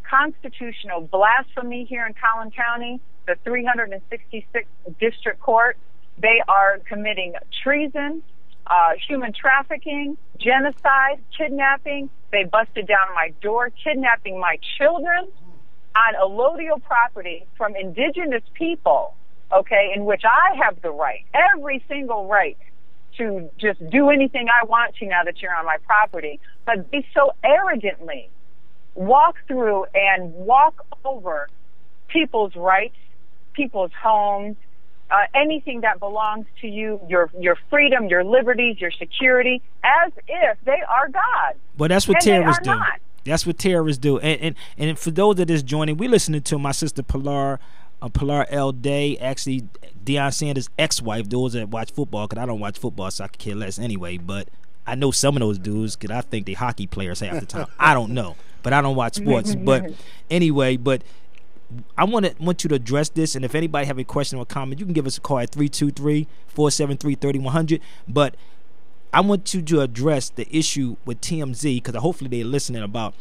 constitutional blasphemy here in Collin County, the 366th District Court. They are committing treason, human trafficking, genocide, kidnapping. They busted down my door, kidnapping my children on allodial property from indigenous people, okay, in which I have the right, every single right, to just do anything I want to now that you're on my property. But they so arrogantly walk through and walk over people's rights, people's homes, anything that belongs to you, your freedom, your liberties, your security, as if they are God. But that's what terrorists do. Not. That's what terrorists do. And for those that is joining, we're listening to my sister Pilar L. Day, actually Deion Sanders' ex-wife. Those that watch football, because I don't watch football, so I could care less anyway. But I know some of those dudes, because I think they hockey players half the time. I don't know, but I don't watch sports. But anyway, I want you to address this, and if anybody have a question or comment, you can give us a call at 323-473-3100. But I want you to address the issue with TMZ, because hopefully they're listening about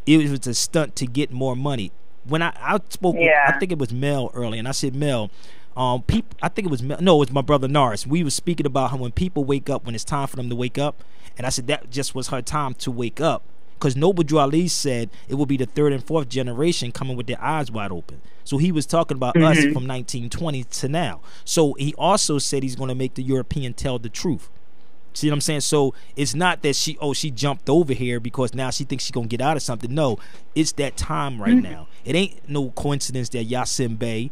it was a stunt to get more money. When I spoke with, I think it was Mel earlier, and I said, Mel, I think it was Mel, no, it was my brother Norris. We were speaking about how when people wake up, when it's time for them to wake up, and I said that just was her time to wake up. Because Noble Drew Ali said it will be the third and fourth generation coming with their eyes wide open. So he was talking about us from 1920 to now. So he also said he's going to make the European tell the truth. See what I'm saying? So it's not that she jumped over here because now she thinks she's going to get out of something. No, it's that time right now. It ain't no coincidence that Yasin Bey,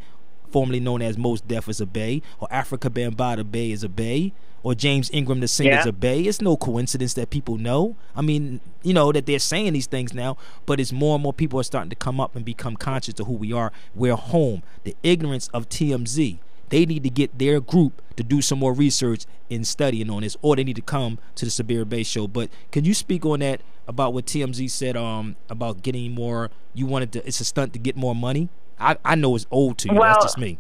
formerly known as Mos Def, is a Bey, or Africa Bambaataa Bey is a Bey, or James Ingram the singer is a Bey. It's no coincidence that people know. I mean, you know, that they're saying these things now, but it's more and more people are starting to come up and become conscious of who we are. We're home. The ignorance of TMZ. They need to get their group to do some more research and studying on this, or they need to come to the Sabir Bey Show. But can you speak on that, about what TMZ said about getting more, it's a stunt to get more money? I know it's old to you. Well, that's just me.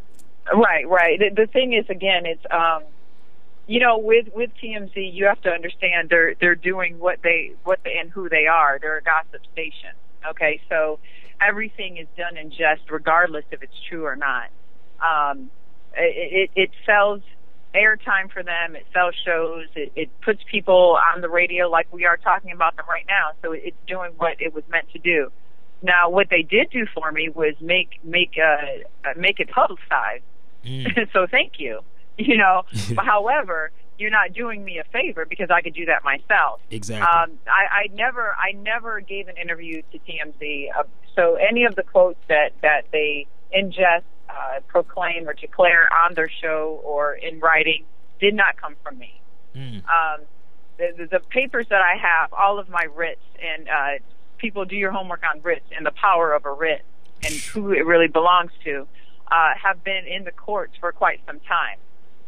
Right. The thing is, again, it's you know, with TMZ, you have to understand they're doing what they and who they are. They're a gossip station. Okay, so everything is done in jest, regardless if it's true or not. It sells airtime for them. It sells shows. It puts people on the radio like we are talking about them right now. So it's doing what it was meant to do. Now, what they did do for me was make it publicized. So thank you. You know, however, you're not doing me a favor because I could do that myself. Exactly. I never gave an interview to TMZ. So any of the quotes that they ingest, proclaim, or declare on their show or in writing did not come from me. The papers that I have, all of my writs, and people do your homework on writs and the power of a writ and who it really belongs to, have been in the courts for quite some time.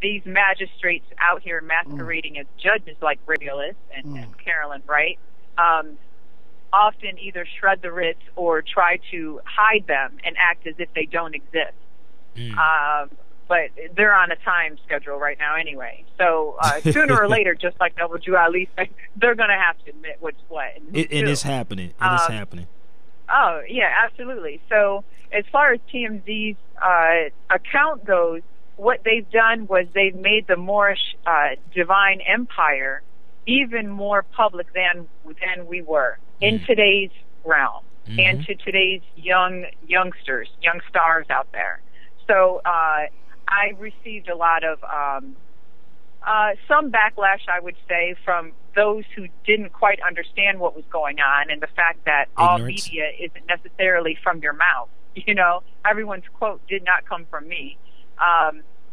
These magistrates out here masquerading as judges like Ridiculous and Carolyn Wright often either shred the writs or try to hide them and act as if they don't exist. But they're on a time schedule right now anyway. So sooner or later, just like Noble Drew Ali said, they're going to have to admit what's what. And it's happening. It is happening. Oh, yeah, absolutely. So as far as TMZ's account goes, what they've done was they've made the Moorish divine empire even more public than we were in today's realm and to today's young stars out there. So I received a lot of some backlash, I would say, from those who didn't quite understand what was going on and the fact that all media isn't necessarily from your mouth. You know, everyone's quote did not come from me.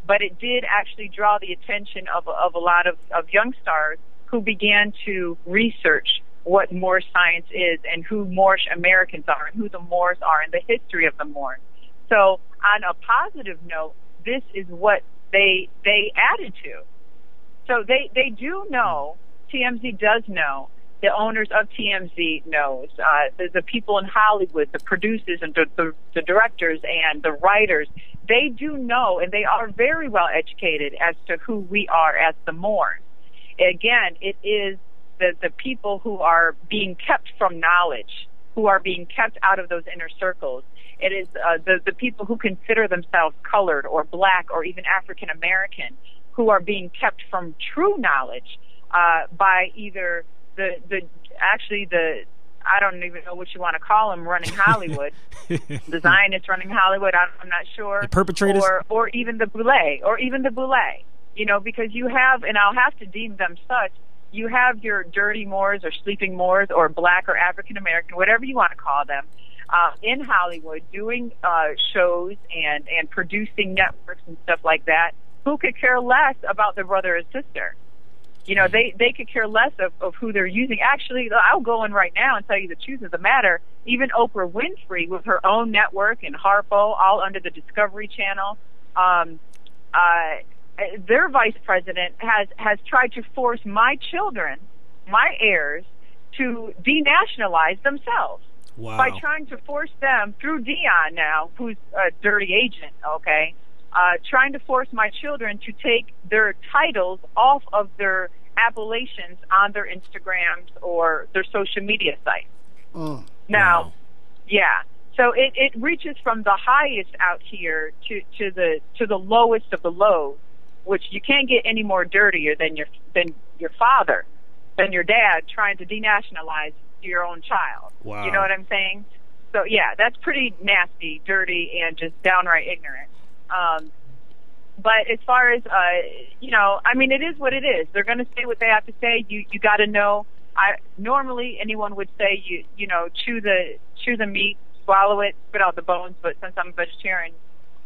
But it did actually draw the attention of a lot of young stars who began to research what Moorish science is and who Moorish Americans are and who the Moors are and the history of the Moors. So on a positive note, this is what they added to. So they do know, TMZ does know, the owners of TMZ knows, the people in Hollywood, the producers and the directors and the writers, they do know, and they are very well educated as to who we are as the Moors. Again, it is the people who are being kept from knowledge, who are being kept out of those inner circles. It is the people who consider themselves colored or black or even African American who are being kept from true knowledge by either the I don't even know what you want to call them running Hollywood, the Zionists running Hollywood. I'm not sure. The perpetrators, or even the boule, you know, because you have, and I'll have to deem them such. You have your dirty Moors or sleeping Moors or black or African American, whatever you want to call them, in Hollywood doing shows and producing networks and stuff like that, who could care less about their brother or sister. You know, they could care less of who they're using. Actually, I'll go in right now and tell you the truth of the matter. Even Oprah Winfrey, with her own network and Harpo, all under the Discovery Channel, their vice president has tried to force my children, my heirs, to denationalize themselves. Wow. By trying to force them through Dion now, who's a dirty agent, okay, trying to force my children to take their titles off of their appellations on their Instagrams or their social media sites. Oh, now, wow. Yeah. So it reaches from the highest out here to the lowest of the low, which you can't get any more dirtier than your father, than your dad trying to denationalize your own child. Wow. You know what I'm saying? So yeah, that's pretty nasty, dirty, and just downright ignorant. But as far as you know, I mean, it is what it is. They're going to say what they have to say. You got to know. Normally anyone would say you know, chew the meat, swallow it, spit out the bones. But since I'm a vegetarian,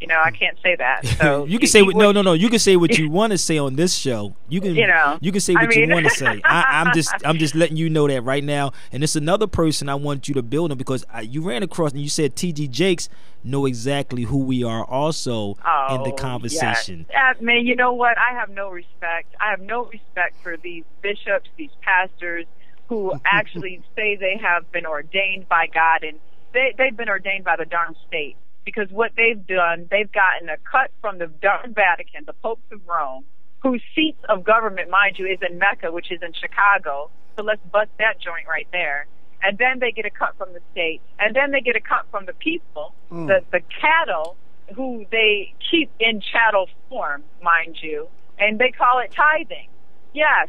you know, I can't say that. So you can say no. You can say what you want to say on this show. You can you can say what you want to say. I'm just letting you know that right now. And it's another person I want you to build on, because you ran across and you said T.G. Jakes know exactly who we are also in the conversation. Yes. Man, you know what? I have no respect. I have no respect for these bishops, these pastors who actually say they have been ordained by God, and they've been ordained by the darn state. Because what they've done, they've gotten a cut from the darn Vatican, the popes of Rome, whose seats of government, mind you, is in Mecca, which is in Chicago. So let's bust that joint right there. And then they get a cut from the state. And then they get a cut from the people, the cattle, who they keep in chattel form, mind you. And they call it tithing. Yes,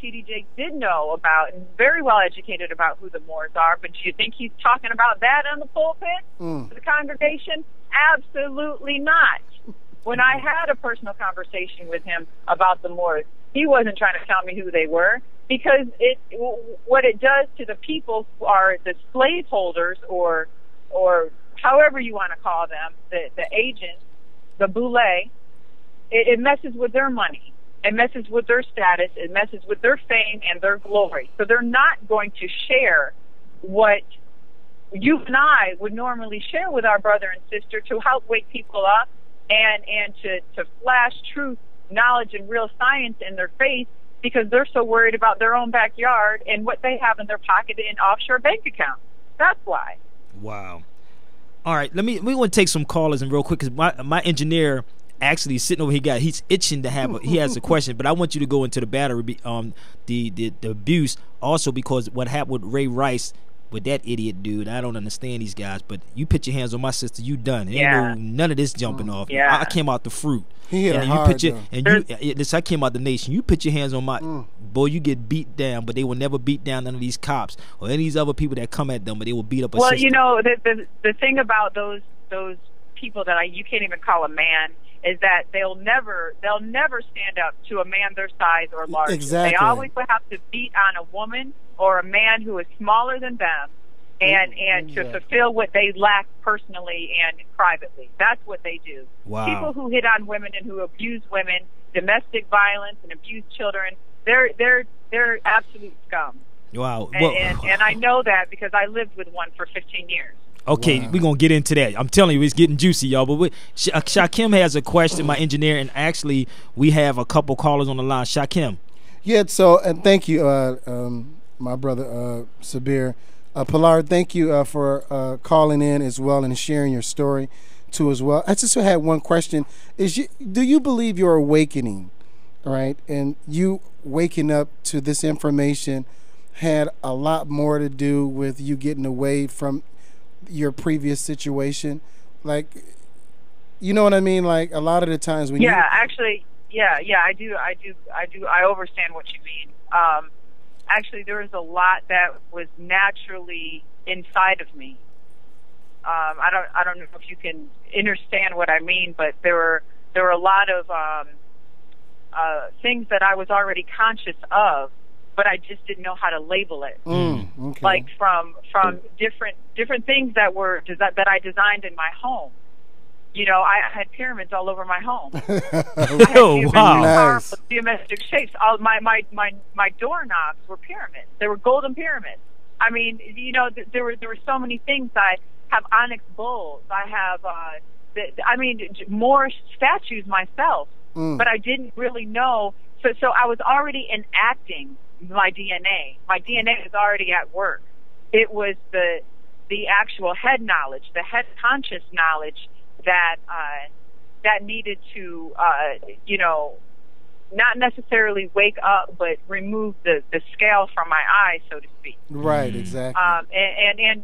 T.D. Jakes did know about and very well educated about who the Moors are, but do you think he's talking about that on the pulpit to the congregation? Absolutely not. When I had a personal conversation with him about the Moors, he wasn't trying to tell me who they were, because what it does to the people who are the slaveholders or however you want to call them, the agents, the boule, it messes with their money. It messes with their status. It messes with their fame and their glory. So they're not going to share what you and I would normally share with our brother and sister to help wake people up and to flash truth, knowledge, and real science in their face, because they're so worried about their own backyard and what they have in their pocket in offshore bank accounts. That's why. Wow. All right, we want to take some callers and real quick, because my engineer actually sitting over here, he's itching to have he has a question, but I want you to go into the battery, the abuse also, because what happened with Ray Rice with that idiot dude, I don't understand these guys, but you put your hands on my sister, you done. Ain't no none of this jumping off. Yeah. I came out the fruit. He hit and her hard, I came out the nation. You put your hands on my boy, you get beat down, but they will never beat down none of these cops or any of these other people that come at them, but they will beat up a sister. You know, the thing about those people that you can't even call a man is that they'll never stand up to a man their size or larger. Exactly. They always will have to beat on a woman or a man who is smaller than them, and to fulfill what they lack personally and privately. That's what they do. Wow. People who hit on women and who abuse women, domestic violence and abuse children, they're absolute scum. Wow. And I know that because I lived with one for 15 years. Okay, we're going to get into that. I'm telling you, it's getting juicy, y'all. But Shakim has a question, my engineer, and actually we have a couple callers on the line. Shakim. Yeah, so, and thank you, my brother Sabir. Pilar, thank you for calling in as well and sharing your story too as well. I just had one question. Do you believe you're awakening, right? And you waking up to this information had a lot more to do with you getting away from your previous situation? Like, you know what I mean? Like, a lot of the times when actually, I do. I understand what you mean. Actually, there was a lot that was naturally inside of me. I don't know if you can understand what I mean, but there were a lot of things that I was already conscious of, but I just didn't know how to label it. Okay. Like from different things that I designed in my home. You know, I had pyramids all over my home. Oh, wow! Nice. Geometric shapes. All my doorknobs were pyramids. They were golden pyramids. I mean, you know, there were so many things. I have onyx bowls. I have, more statues myself. But I didn't really know. So I was already enacting my DNA. My DNA was already at work. It was the actual head knowledge, the head conscious knowledge that needed to, not necessarily wake up, but remove the scale from my eyes, so to speak. Right, exactly. And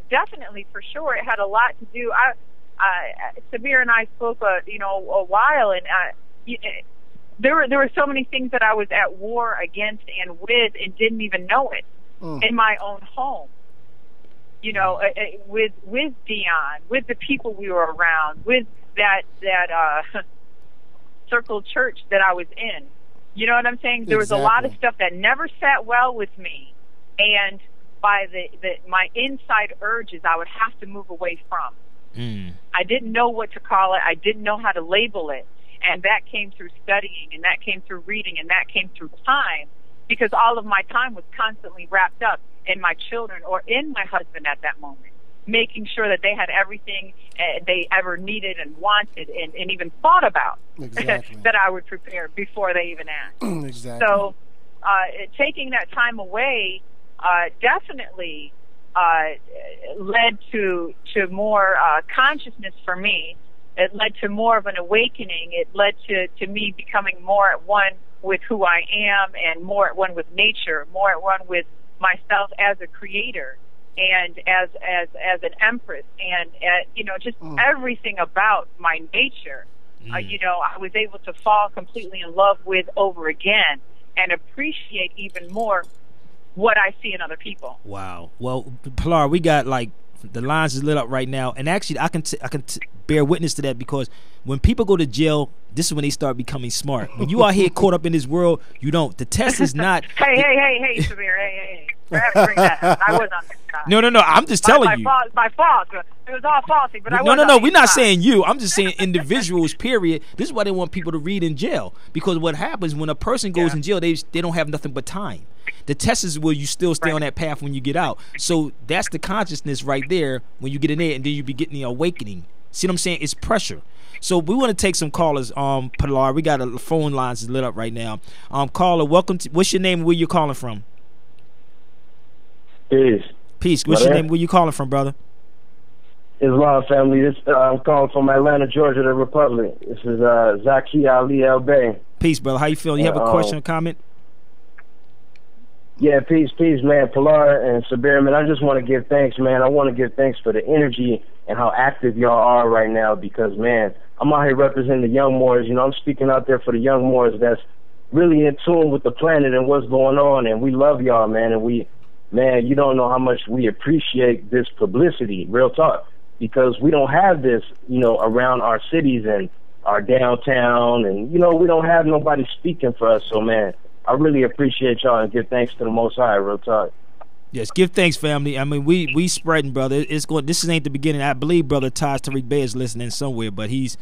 definitely, for sure, it had a lot to do. Sabir and I spoke, a while, and there were so many things that I was at war against and with, and didn't even know it in my own home. You know, with Dion, with the people we were around, with that circle church that I was in. You know what I'm saying? There was a lot of stuff that never sat well with me, and by my inside urges, I would have to move away from. I didn't know what to call it. I didn't know how to label it, and that came through studying, and that came through reading, and that came through time, because all of my time was constantly wrapped up in my children or in my husband at that moment, making sure that they had everything they ever needed and wanted and even thought about. Exactly. That I would prepare before they even asked. Exactly. So taking that time away definitely led to more consciousness for me. It led to more of an awakening. It led to me becoming more at one with who I am, and more at one with nature, more at one with myself as a creator, and as an empress, and just everything about my nature. I was able to fall completely in love with over again, and appreciate even more what I see in other people. Wow. Well, Pilar, we got the lines is lit up right now, and actually I can bear witness to that, because when people go to jail, this is when they start becoming smart. When you are here caught up in this world, you don't. The test is not. Hey, Sabir, hey. I have to bring that up. I was on this side. No. I'm just telling you. My fault. It was all faulty, but I was No. on We're this not side. saying you. I'm just saying individuals. Period. This is why they want people to read in jail, because what happens when a person goes in jail, they don't have nothing but time. The test is where you still stay on that path when you get out. So that's the consciousness right there when you get in there, and then you be getting the awakening. See what I'm saying? It's pressure. So we want to take some callers. Pilar, we got a phone lines lit up right now. Caller, welcome to. What's your name and where you calling from? Peace. What's your name? Where you calling from, brother? Islam family. I'm calling from Atlanta, Georgia, the Republic. This is Zaki Ali El Bey. Peace, brother. How you feeling? You have a question or comment? Yeah, peace, man. Pilar and Sabir, man, I just want to give thanks, man. I want to give thanks for the energy and how active y'all are right now, because, man, I'm out here representing the young Moors. I'm speaking out there for the young Moors that's really in tune with the planet and what's going on, and we love y'all, man. And man, you don't know how much we appreciate this publicity, real talk, because we don't have this, around our cities and our downtown, and, we don't have nobody speaking for us. So, man, I really appreciate y'all and give thanks to the Most High, real talk. Yes, give thanks, family. I mean, we spreading, brother. This ain't the beginning. I believe brother Taj Tariq Bey is listening somewhere, but he's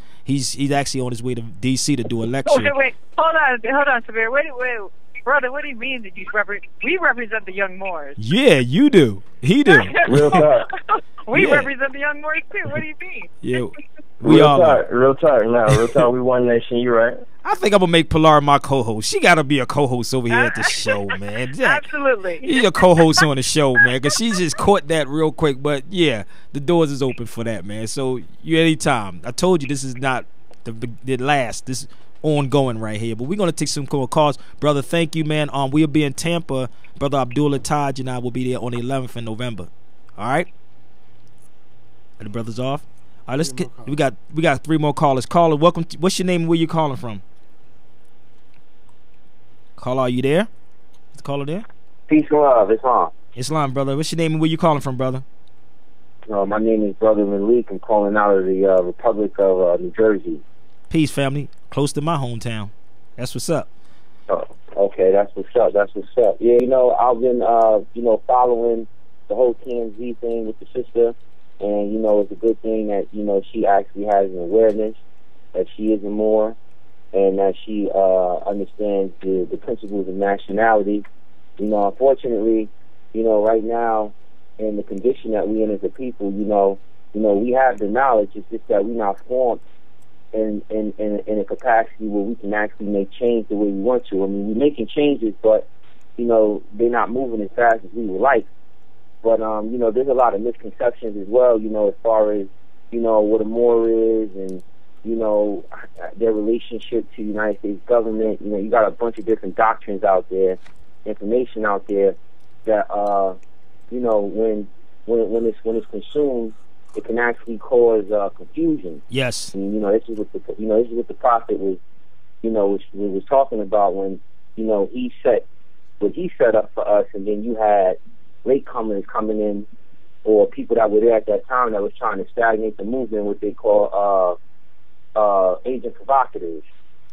actually on his way to D.C. to do a lecture. Wait, hold on, Sabir. Wait, brother. What do you mean that we represent the young Moors? Yeah, you do. He do. Real talk. We represent the young Moors too. What do you mean? Yeah. Real talk. Real talk. We one nation. You right. I think I'm gonna make Pilar my co-host. She gotta be a co-host over here at the show, man. Absolutely. You're a co-host on the show, man, because she just caught that real quick. But yeah, the doors is open for that, man. So you anytime. I told you this is not the last. This is ongoing right here. But we're gonna take some cool calls, brother. Thank you, man. We'll be in Tampa. Brother Abdullah Taj and I will be there on the 11th of November. All right. Are the brothers off? All right, let's get. We got 3 more callers. Caller, welcome. What's your name and where you calling from? Caller, are you there? Is the caller there? Peace and love. Islam. Islam, brother. What's your name and where you calling from, brother? My name is Brother Malik. I'm calling out of the Republic of New Jersey. Peace, family. Close to my hometown. That's what's up. Oh, okay, that's what's up. That's what's up. Yeah, I've been, following the whole TMZ thing with the sister, and it's a good thing that she actually has an awareness that she is a Moor, and that she understands the principles of nationality. Unfortunately, right now, in the condition that we in as a people, we have the knowledge. It's just that we're not formed in a capacity where we can actually make change the way we want to. I mean, we're making changes, but they're not moving as fast as we would like. But there's a lot of misconceptions as well. As far as what a Moor is, and their relationship to the United States government. You got a bunch of different doctrines out there, information out there that when it's consumed, it can actually cause confusion. Yes. And, this is what the prophet was talking about when he set up for us, and then you had latecomers coming in, or people that were there at that time that was trying to stagnate the movement, what they call agent provocateurs.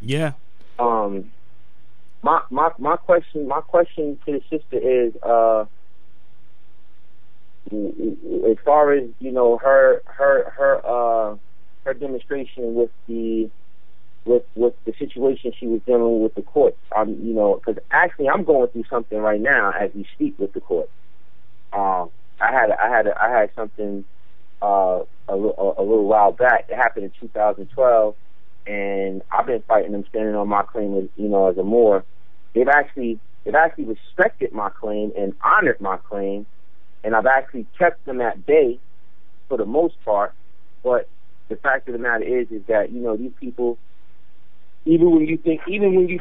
Yeah. My question to the sister is, as far as her demonstration with the situation she was dealing with the courts, because actually I'm going through something right now as we speak with the court. I had something a little while back. It happened in 2012, and I've been fighting them, standing on my claim as a Moor. They've actually respected my claim and honored my claim, and I've actually kept them at bay for the most part. But the fact of the matter is that these people, even when you're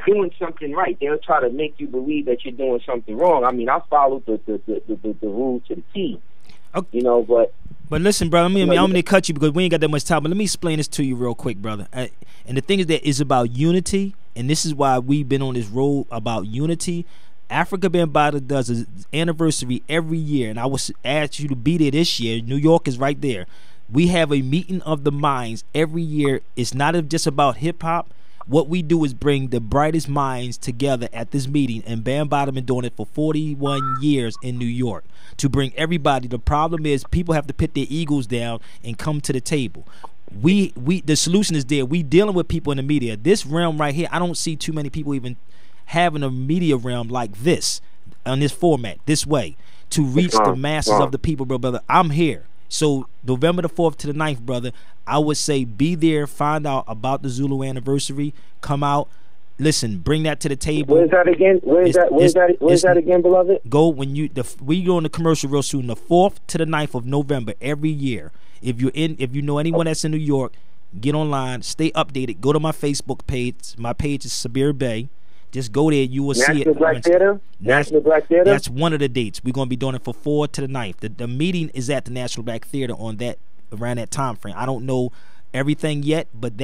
doing something right, they'll try to make you believe that you're doing something wrong. I mean, I followed the rules to the T. Okay. But listen, brother, I'm going to cut you because we ain't got that much time. But let me explain this to you real quick, brother. And the thing is that it's about unity, and this is why we've been on this road about unity. Africa Bambaataa does an anniversary every year, and I would ask you to be there this year. New York is right there. We have a meeting of the minds every year. It's not just about hip-hop. What we do is bring the brightest minds together at this meeting, and Bambaataa been doing it for 41 years in New York to bring everybody. The problem is people have to put their egos down and come to the table. The solution is there. We dealing with people in the media. This realm right here, I don't see too many people even having a media realm like this on this format, this way, to reach the masses of the people, brother. I'm here. So November the 4th to the 9th, brother, I would say be there, find out about the Zulu anniversary, come out, listen, bring that to the table. Where's that again? Where's that again, beloved? Go when we go in the commercial real soon, the 4th to the 9th of November every year. If you know anyone that's in New York, get online, stay updated. Go to my Facebook page. My page is Sabir Bey. Just go there, you will see it. National Black Theater? That's one of the dates. We're going to be doing it for 4 to the 9th. The meeting is at the National Black Theater around that time frame. I don't know everything yet, but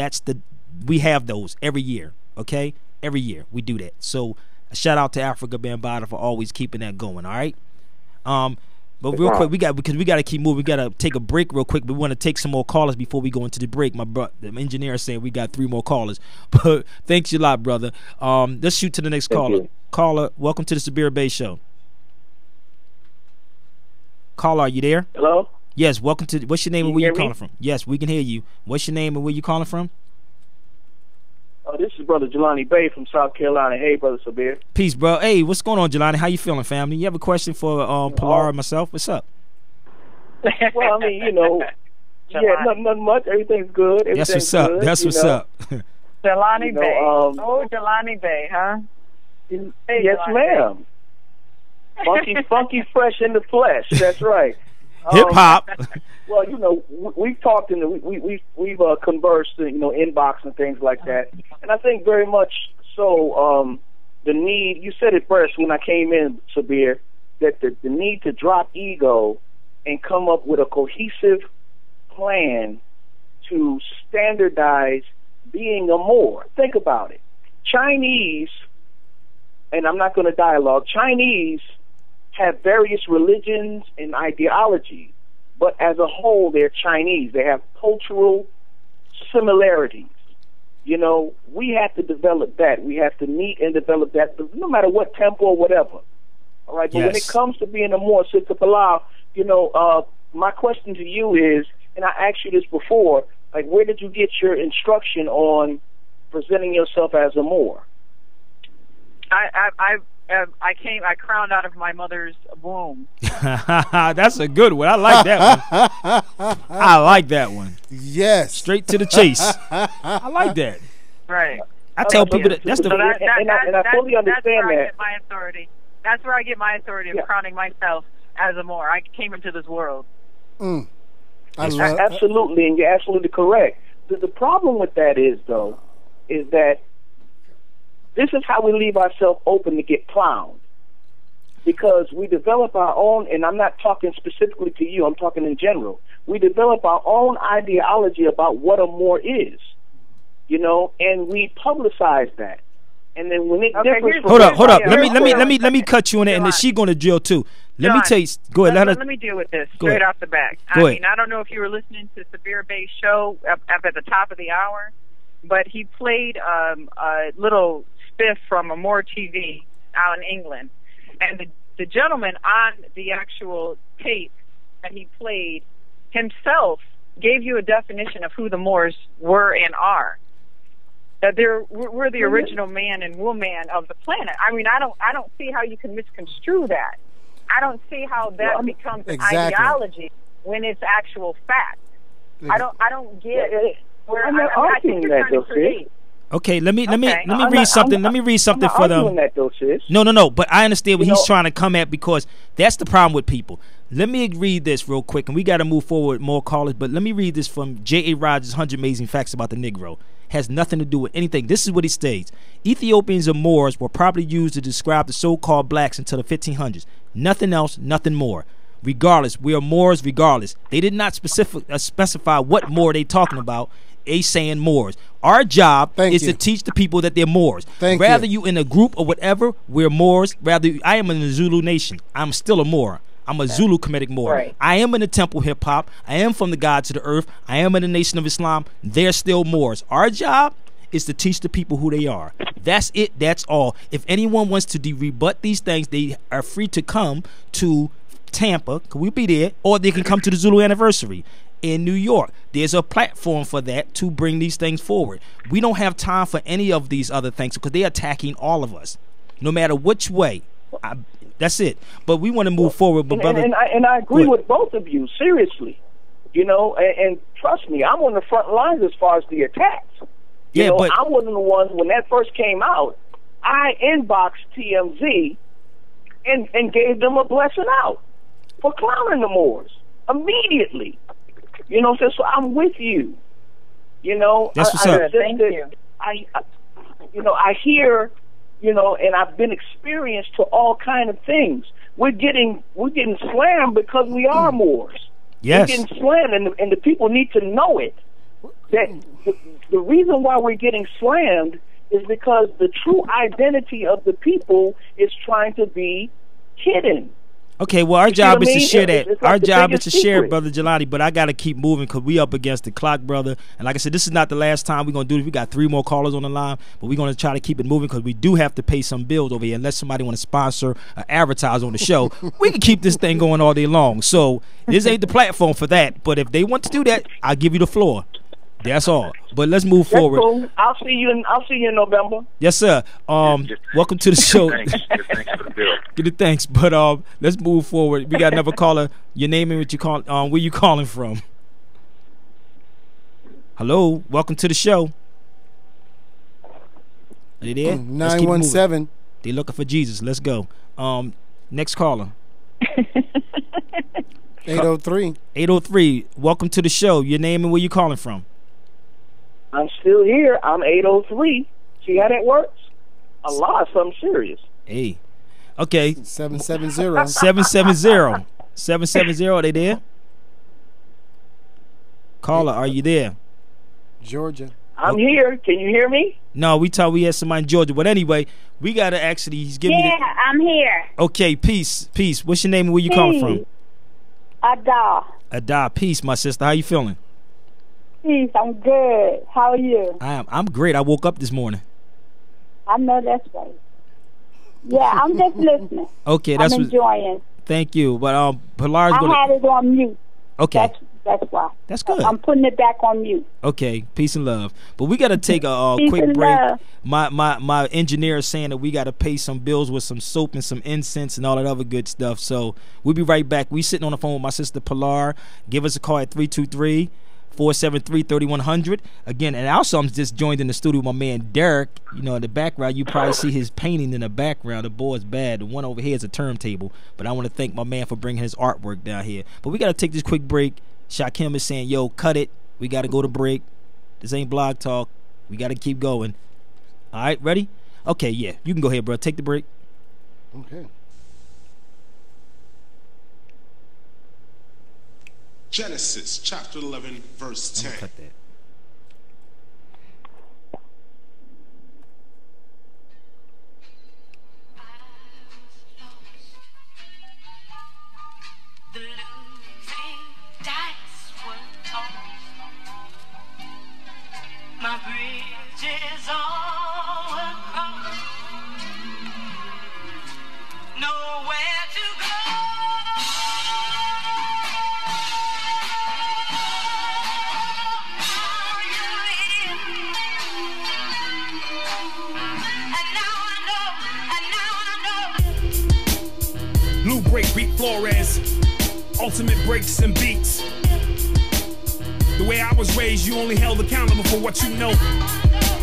we have those every year, okay? Every year we do that. So a shout out to Africa Bambaataa for always keeping that going, all right? But real quick, because we got to keep moving. We got to take a break real quick. We want to take some more callers before we go into the break. The engineer is saying we got 3 more callers. But thanks a lot, brother. Let's shoot to the next caller. Caller, welcome to the Sabir Bey Show. Caller, are you there? Hello? Yes, welcome to. What's your name and where you calling from? Yes, we can hear you. What's your name and where you calling from? This is Brother Jelani Bey from South Carolina. Hey, Brother Sabir. Peace, bro. Hey, what's going on, Jelani? How you feeling, family? You have a question for Pilar and myself? What's up? Well, I mean, nothing much. Everything's good. That's what's up. That's what's up. Jelani Bey. Jelani Bey, huh? Hey, yes, ma'am. Funky fresh in the flesh. That's right. Hip hop. Well, we've talked we've conversed, inbox and things like that, and I think very much so. The need, you said it first when I came in, Sabir, that the need to drop ego and come up with a cohesive plan to standardize being a Moor. Think about it. Chinese, and I'm not going to dialogue, Chinese have various religions and ideologies, but as a whole, they're Chinese. They have cultural similarities. You know, we have to develop that. We have to meet and develop that, no matter what tempo or whatever. All right, but when it comes to being a Moor, Sister Pilar, you know, my question to you is, and I asked you this before, like, where did you get your instruction on presenting yourself as a Moor? I crowned out of my mother's womb. That's a good one. I like that one. I like that one. Yes. Straight to the chase. I like that. Right. I tell people that's the. And I fully understand that. Get my authority. That's where I get my authority of crowning myself as a Moor. I came into this world. Absolutely, and you're absolutely correct. The problem with that is, though, is that this is how we leave ourselves open to get clowned. Because we develop our own, and I'm not talking specifically to you, I'm talking in general. We develop our own ideology about what a Moor is, you know, and we publicize that. And then when it differs, hold up. Let me cut you on it, and then she going to jail too. Let me tell you. Go ahead. Let me deal with this straight off the bat. I mean, I don't know if you were listening to Sabir Bey Show up at the top of the hour, but he played a little spiff from a Moor TV out in England, and the gentleman on the actual tape that he played himself gave you a definition of who the Moors were and are. That we're the original man and woman of the planet. I mean, I don't see how you can misconstrue that. I don't see how that becomes an ideology when it's actual fact. I don't get where I'm not arguing that, though, sis. Okay, let me read something. Let me read something for them. No. But I understand what he's trying to come at, because that's the problem with people. Let me read this real quick, and we got to move forward with more callers. But let me read this from J.A. Rogers' 100 Amazing Facts About the Negro. Has nothing to do with anything. This is what he states. Ethiopians and Moors were probably used to describe the so-called blacks until the 1500s. Nothing else, nothing more. Regardless, we are Moors regardless. They did not specify what Moor they talking about. They saying Moors. Our job is to teach the people that they're Moors. Rather you in a group or whatever, we're Moors. Rather, I am in the Zulu nation. I'm still a Moor. I'm a Zulu Kemetic Moor. Right. I am in the temple hip hop. I am from the gods of the earth. I am in the nation of Islam. They're still Moors. Our job is to teach the people who they are. That's it. That's all. If anyone wants to rebut these things, they are free to come to Tampa. Can we be there? Or they can come to the Zulu anniversary in New York. There's a platform for that to bring these things forward. We don't have time for any of these other things because they're attacking all of us, no matter which way. That's it. But we want to move forward. But brother, and I agree with both of you, seriously. You know, and trust me, I'm on the front lines as far as the attacks. You know, I wasn't the one when that first came out. I inboxed TMZ and gave them a blessing out for clowning the Moors immediately. You know, so I'm with you. You know, that's what's up. Thank you. I hear, you know, and I've been experienced to all kind of things. We're getting slammed because we are Moors. Yes. We're getting slammed, and the people need to know it. That the reason why we're getting slammed is because the true identity of the people is trying to be hidden. Okay, well, our job is to share that. Our job is to share it, Brother Jelani, but I got to keep moving because we up against the clock, brother. And like I said, this is not the last time we're going to do this. We got 3 more callers on the line, but we're going to try to keep it moving because we do have to pay some bills over here. Unless somebody want to sponsor or advertise on the show, we can keep this thing going all day long. So this ain't the platform for that. But if they want to do that, I'll give you the floor. That's all. But let's move forward. Cool. I'll see you in November. Yes, sir. Welcome to the show. Thanks for the bill. Give the thanks. But let's move forward. We got another caller. Your name and what you call. Where you calling from? Hello. Welcome to the show. Are you there? 917. They looking for Jesus. Let's go. Next caller. 803. 803. Welcome to the show. Your name and where you calling from? I'm still here. I'm 803. See how that works? Allah, something serious. Hey. Okay. 770. 770. 770. Are they there? Caller, are you there? Georgia. I'm here. Can you hear me? No, we thought we had somebody in Georgia. But anyway, we got to actually, he's giving me the... I'm here. Okay, peace. What's your name and where you calling from? Ada. Peace, my sister. How you feeling? Peace, I'm good. How are you? I'm great. I woke up this morning. I know that's right. Yeah, I'm just listening. Okay, I'm enjoying. Thank you. But Pilar's I had it on mute. Okay. That's why. That's good. I'm putting it back on mute. Okay, peace and love. But we got to take a quick break. My engineer is saying that we got to pay some bills with some soap and some incense and all that other good stuff. So we'll be right back. We sitting on the phone with my sister Pilar. Give us a call at 323-473-3100. Again, and also I'm just joined in the studio with my man Derek. You know, in the background, you probably see his painting in the background. The board's bad. The one over here is a turntable. But I want to thank my man for bringing his artwork down here. But we got to take this quick break. Shakim is saying, yo, cut it. We got to go to break. This ain't Blog Talk. We got to keep going. All right, ready? Okay, yeah. You can go ahead, bro. Take the break. Okay. Genesis chapter 11, verse 10. Cut that. My bridge is all across, nowhere to go. Are you here? And now I know, Blue Break Beat Flores, ultimate breaks and beats. The way I was raised, you only held accountable for what you know.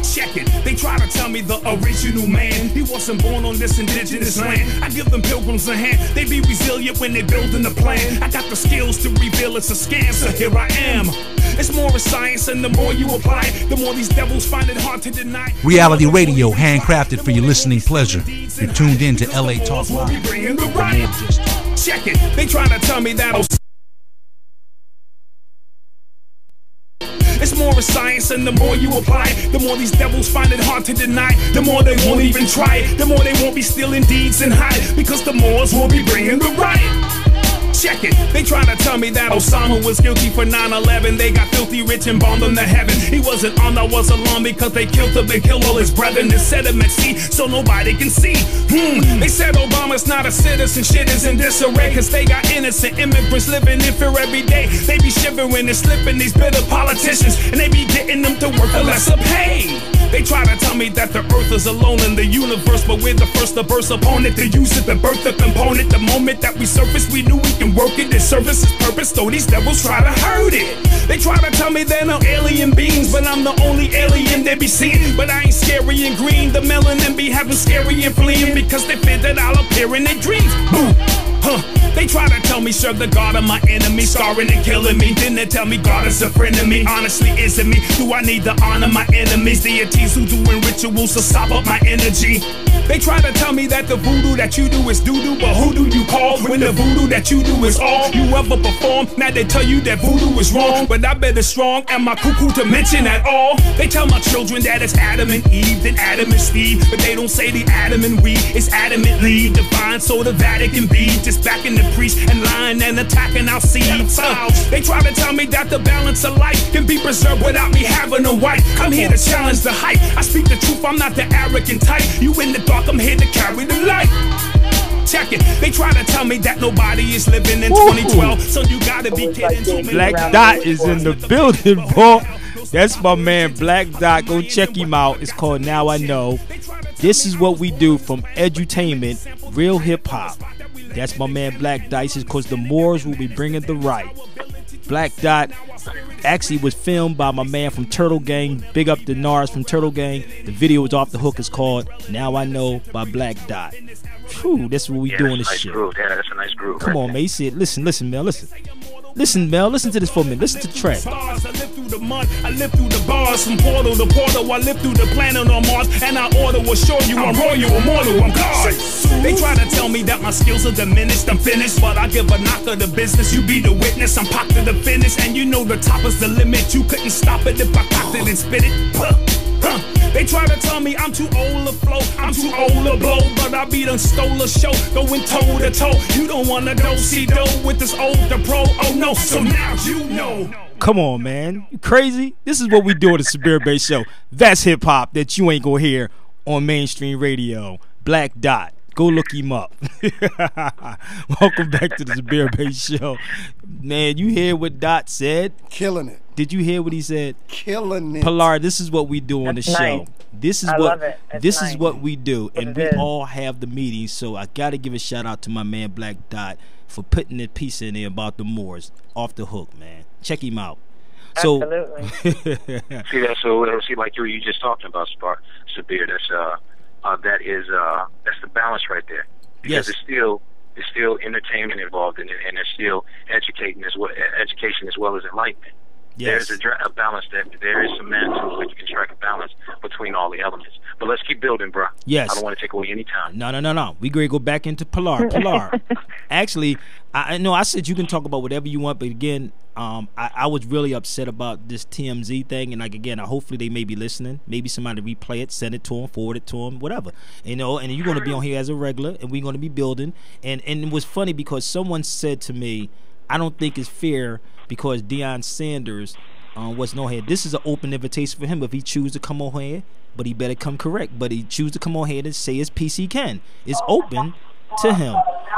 Check it, they try to tell me the original man, he wasn't born on this indigenous land. I give them pilgrims a hand, they be resilient when they building a plan. I got the skills to reveal it's a scam, so here I am. It's more of science, and the more you apply, the more these devils find it hard to deny. Reality radio, handcrafted for your listening pleasure. You're tuned in to LA Talk Live. Check it, they try to tell me that it's more of science, and the more you apply, the more these devils find it hard to deny. The more they won't even try, the more they won't be stealing deeds and hide, because the Moors will be bringing the riot. Check it, they try to tell me that Osama was guilty for 9/11. They got filthy rich and bombed him to heaven. He wasn't on, I was alone, because they killed him and killed all his brethren and set him at sea so nobody can see. They said Obama's not a citizen, shit is in disarray, cause they got innocent immigrants living in fear every day. They be shivering and slipping, these bitter politicians, and they be getting them to work for lesser pay. They try to tell me that the earth is alone in the universe, but we're the first to burst upon it, to use it, to birth the component. The moment that we surface, we knew we can work it. It serves its purpose, though these devils try to hurt it. They try to tell me they're no alien beings, but I'm the only alien they be seeing. But I ain't scary and green, the melanin be having scary and fleeing, because they fear that I'll appear in their dreams. Boom. They try to tell me serve the God of my enemy, scarring and killing me. Then they tell me God is a friend of me. Honestly, is it me? Do I need to honor my enemies? Deities who doing rituals to stop up my energy. They try to tell me that the voodoo that you do is doo-doo, but who do you call when the voodoo that you do is all you ever perform? Now they tell you that voodoo is wrong, but I bet it's strong. Am I cuckoo to mention at all? They tell my children that it's Adam and Eve, then Adam and Steve, but they don't say the Adam and we is adamantly divine, so the Vatican be just backing the priest and lying and attacking our seeds. They try to tell me that the balance of life can be preserved without me having a wife. I'm here to challenge the hype. I speak the truth, I'm not the arrogant type. You in the dark, I'm here to carry the light. Check it, they try to tell me that nobody is living in 2012, so you gotta be kidding. Black Dot is in the building, boy. That's my man Black Dot. Go check him out. It's called Now I Know. This is what we do from edutainment, real hip hop. That's my man Black Dice, because the Moors will be bringing the right. Black Dot actually was filmed by my man from Turtle Gang. Big up to Nars from Turtle Gang. The video is off the hook. It's called Now I Know by Black Dot. Whew, that's what we doing this shit. Groove. Yeah, that's a nice groove. Come on, man. You see it. Listen, Mel. Listen, Mel. Listen to this for a minute. Listen to the track. I live through the mud, I live through the bars, from portal to portal. I live through the planet on Mars, and I order will show you I'm royal, immortal, I'm God. They try to tell me that my skills are diminished, I'm finished, but I give a knock of the business. You be the witness, I'm packed to the finish, and you know know the top is the limit. You couldn't stop it if I cocked it and spit it. They try to tell me I'm too old to flow, I'm too old to blow, but I be done stole a show, going toe to toe. You don't wanna go see dough with this older pro, oh no, so now you know. Come on, man. You crazy? This is what we do at the Sabir Bey Show. That's hip hop that you ain't gonna hear on mainstream radio. Black Dot. Go look him up. Welcome back to the Sabir Bey Show. Man, you hear what Dot said? Killing it. Did you hear what he said? Killing it. Pilar, this is what we do on the show. Nice. This is I what love it. this nice. is what we do, and we is. all have the meetings. So I got to give a shout out to my man Black Dot for putting that piece in there about the Moors. Off the hook, man. Check him out. So, absolutely. See that? So see, like you just talking about, Sabir. That's the balance right there. Because yes. It's still entertainment involved in it, and it's still education as well as enlightenment. Yes. There's a balance there is some man tools that you can strike a balance between all the elements. But let's keep building, bro. Yes. I don't want to take away any time. No. We going to go back into Pilar. Pilar. Actually, I know I said you can talk about whatever you want, but again, I was really upset about this TMZ thing, and like again, hopefully they may be listening. Maybe somebody replay it, send it to them, forward it to them, whatever. You know, and you're going to be on here as a regular, and we're going to be building. And it was funny because someone said to me, I don't think it's fair because Deion Sanders wasn't on here. This is an open invitation for him. If he chooses to come on here, but he better come correct. But he chooses to come on here and say his piece, he can. It's open to him.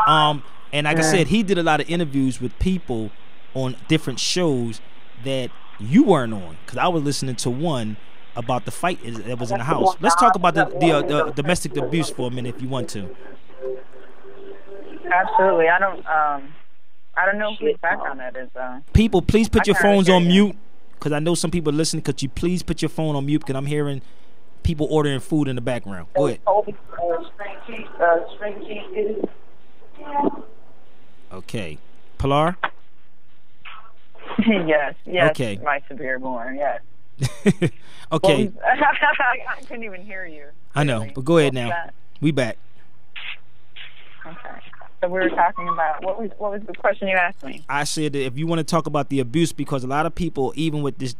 And like I said, he did a lot of interviews with people on different shows that you weren't on. Because I was listening to one about the fight that was in the house. Let's talk about the domestic abuse for a minute if you want to. Absolutely. I don't know whose background that is. People, please put your phones on mute, because I know some people are listening. Could you please put your phone on mute, because I'm hearing people ordering food in the background. Go ahead. Okay. Pilar? Yes. Okay. My Sabir Moore, yes. Okay. Well, I couldn't even hear you. I know, but go ahead now. We back. Okay. So we were talking about, what was the question you asked me? I said that if you want to talk about the abuse, because a lot of people, even with this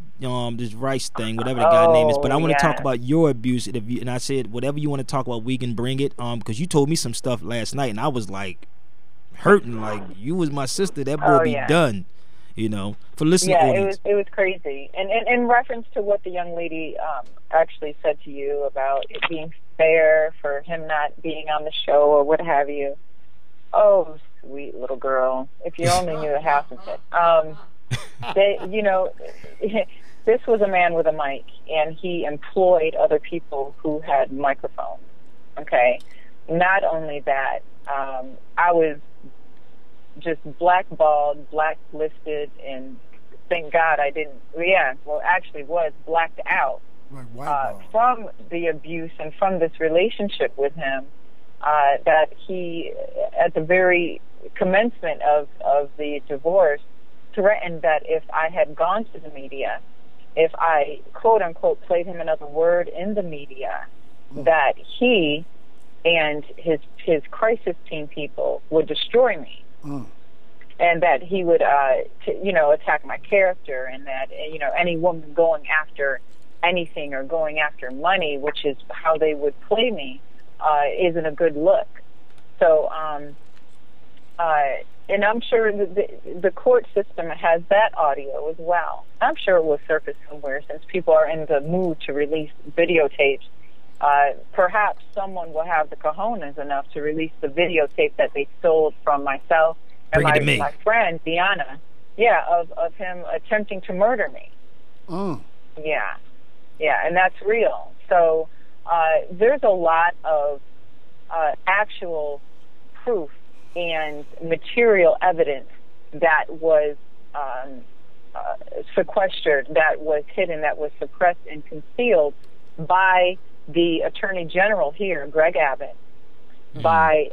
Rice thing, whatever the guy's name is, but I want to talk about your abuse. And I said whatever you want to talk about, we can bring it. Because you told me some stuff last night, and I was like hurting, like you was my sister. That boy be done, you know, for listening. Yeah, it was crazy. And in reference to what the young lady actually said to you about it being fair for him not being on the show or what have you. Oh, sweet little girl. If you only knew half of it. This was a man with a mic, and he employed other people who had microphones. Okay? Not only that, I was just blackballed, blacklisted, and thank God I didn't, actually was blacked out from the abuse and from this relationship with him. That he, at the very commencement of the divorce, threatened that if I had gone to the media, if I, quote unquote, played him another word in the media, that he and his crisis team people would destroy me. And that he would, attack my character, and that, any woman going after anything or going after money, which is how they would play me, isn't a good look. So, and I'm sure the court system has that audio as well. I'm sure it will surface somewhere, since people are in the mood to release videotapes. Perhaps someone will have the cojones enough to release the videotape that they stole from myself and my friend Deanna. Yeah, of him attempting to murder me. Yeah, and that's real. So. There's a lot of actual proof and material evidence that was sequestered, that was hidden, that was suppressed and concealed by the Attorney General here, Greg Abbott, by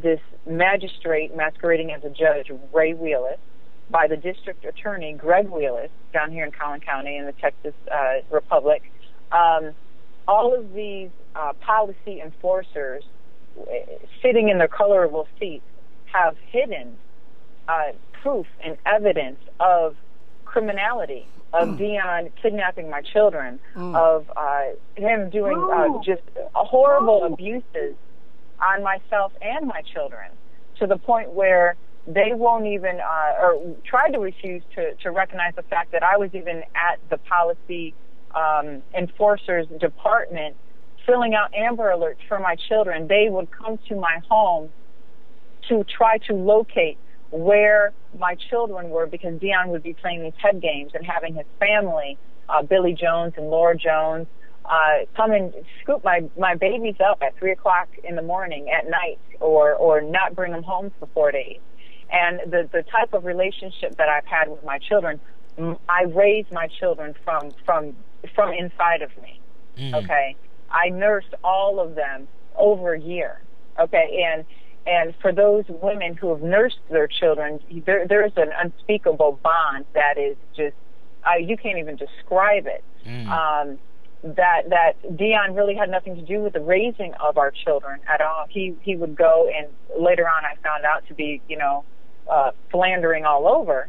this magistrate masquerading as a judge, Ray Wheelis, by the District Attorney, Greg Wheelis, down here in Collin County in the Texas Republic. All of these policy enforcers sitting in their colorable seats have hidden proof and evidence of criminality of Dion kidnapping my children, of him doing just horrible abuses on myself and my children, to the point where they won't even, or try to refuse to recognize the fact that I was even at the policy enforcers department filling out Amber Alerts for my children. They would come to my home to try to locate where my children were, because Dion would be playing these head games and having his family, Billy Jones and Laura Jones, come and scoop my babies up at 3 o'clock in the morning at night, or not bring them home for 4 days. And the type of relationship that I've had with my children, I raised my children from inside of me. Okay, I nursed all of them over a year. Okay, and for those women who have nursed their children, there's an unspeakable bond that is just, you can't even describe it. That Dion really had nothing to do with the raising of our children at all. He would go, and later on I found out to be, philandering all over,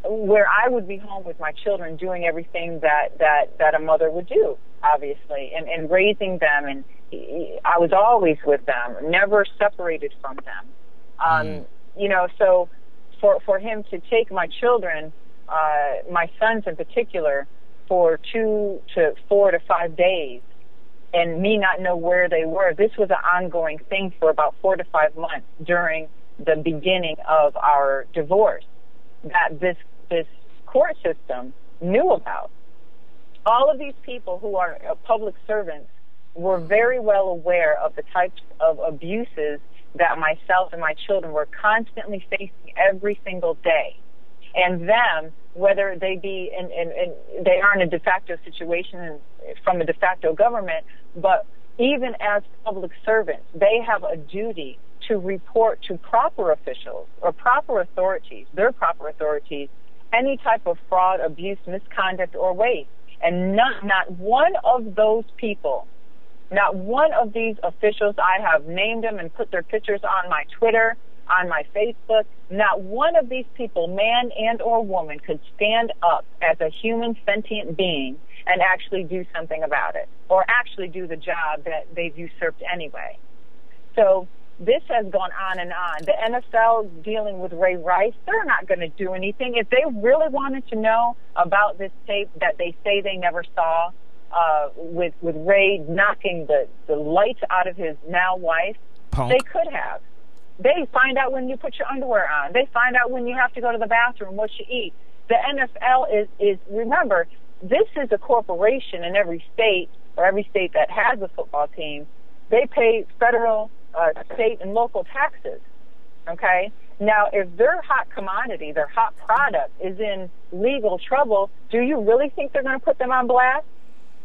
where I would be home with my children doing everything that a mother would do, obviously, and raising them, and I was always with them, never separated from them. So for him to take my children, my sons in particular, for 2 to 4 to 5 days, and me not know where they were, this was an ongoing thing for about 4 to 5 months during the beginning of our divorce, that this court system knew about. All of these people who are public servants were very well aware of the types of abuses that myself and my children were constantly facing every single day. And them, whether they be they are in a de facto situation from a de facto government, but even as public servants, they have a duty to report to proper officials or proper authorities, their proper authorities, any type of fraud, abuse, misconduct, or waste. And not one of those people, not one of these officials, I have named them and put their pictures on my Twitter, on my Facebook, not one of these people, man and or woman, could stand up as a human sentient being and actually do something about it, or actually do the job that they've usurped anyway. So this has gone on and on. The NFL dealing with Ray Rice, they're not going to do anything. If they really wanted to know about this tape that they say they never saw, with Ray knocking the lights out of his now wife, they could have. They find out when you put your underwear on. They find out when you have to go to the bathroom, what you eat. The NFL is remember, this is a corporation in every state, or every state that has a football team. They pay federal, state, and local taxes, okay? Now, if their hot commodity, their hot product is in legal trouble, do you really think they're going to put them on blast?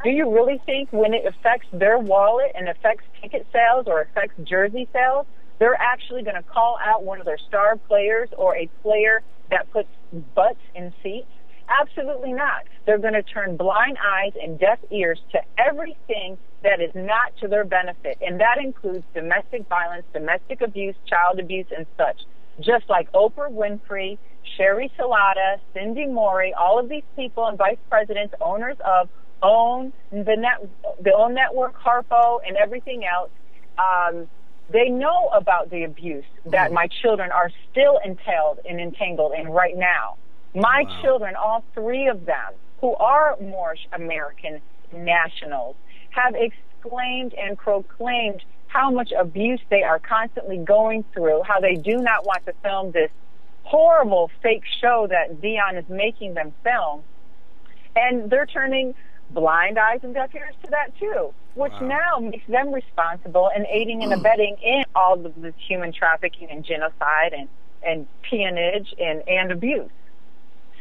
Do you really think when it affects their wallet and affects ticket sales or affects jersey sales, they're actually going to call out one of their star players or a player that puts butts in seats? Absolutely not. They're going to turn blind eyes and deaf ears to everything that is not to their benefit, and that includes domestic violence, domestic abuse, child abuse, and such. Just like Oprah Winfrey, Sherry Salata, Cindy Mori, all of these people and vice presidents, owners of OWN, the OWN Network, Harpo, and everything else, they know about the abuse that my children are still entangled in right now. My children, all 3 of them, who are Moorish American nationals, have exclaimed and proclaimed how much abuse they are constantly going through, how they do not want to film this horrible fake show that Dion is making them film. And they're turning blind eyes and deaf ears to that too, which now makes them responsible and aiding and abetting in all of this human trafficking and genocide and peonage and abuse.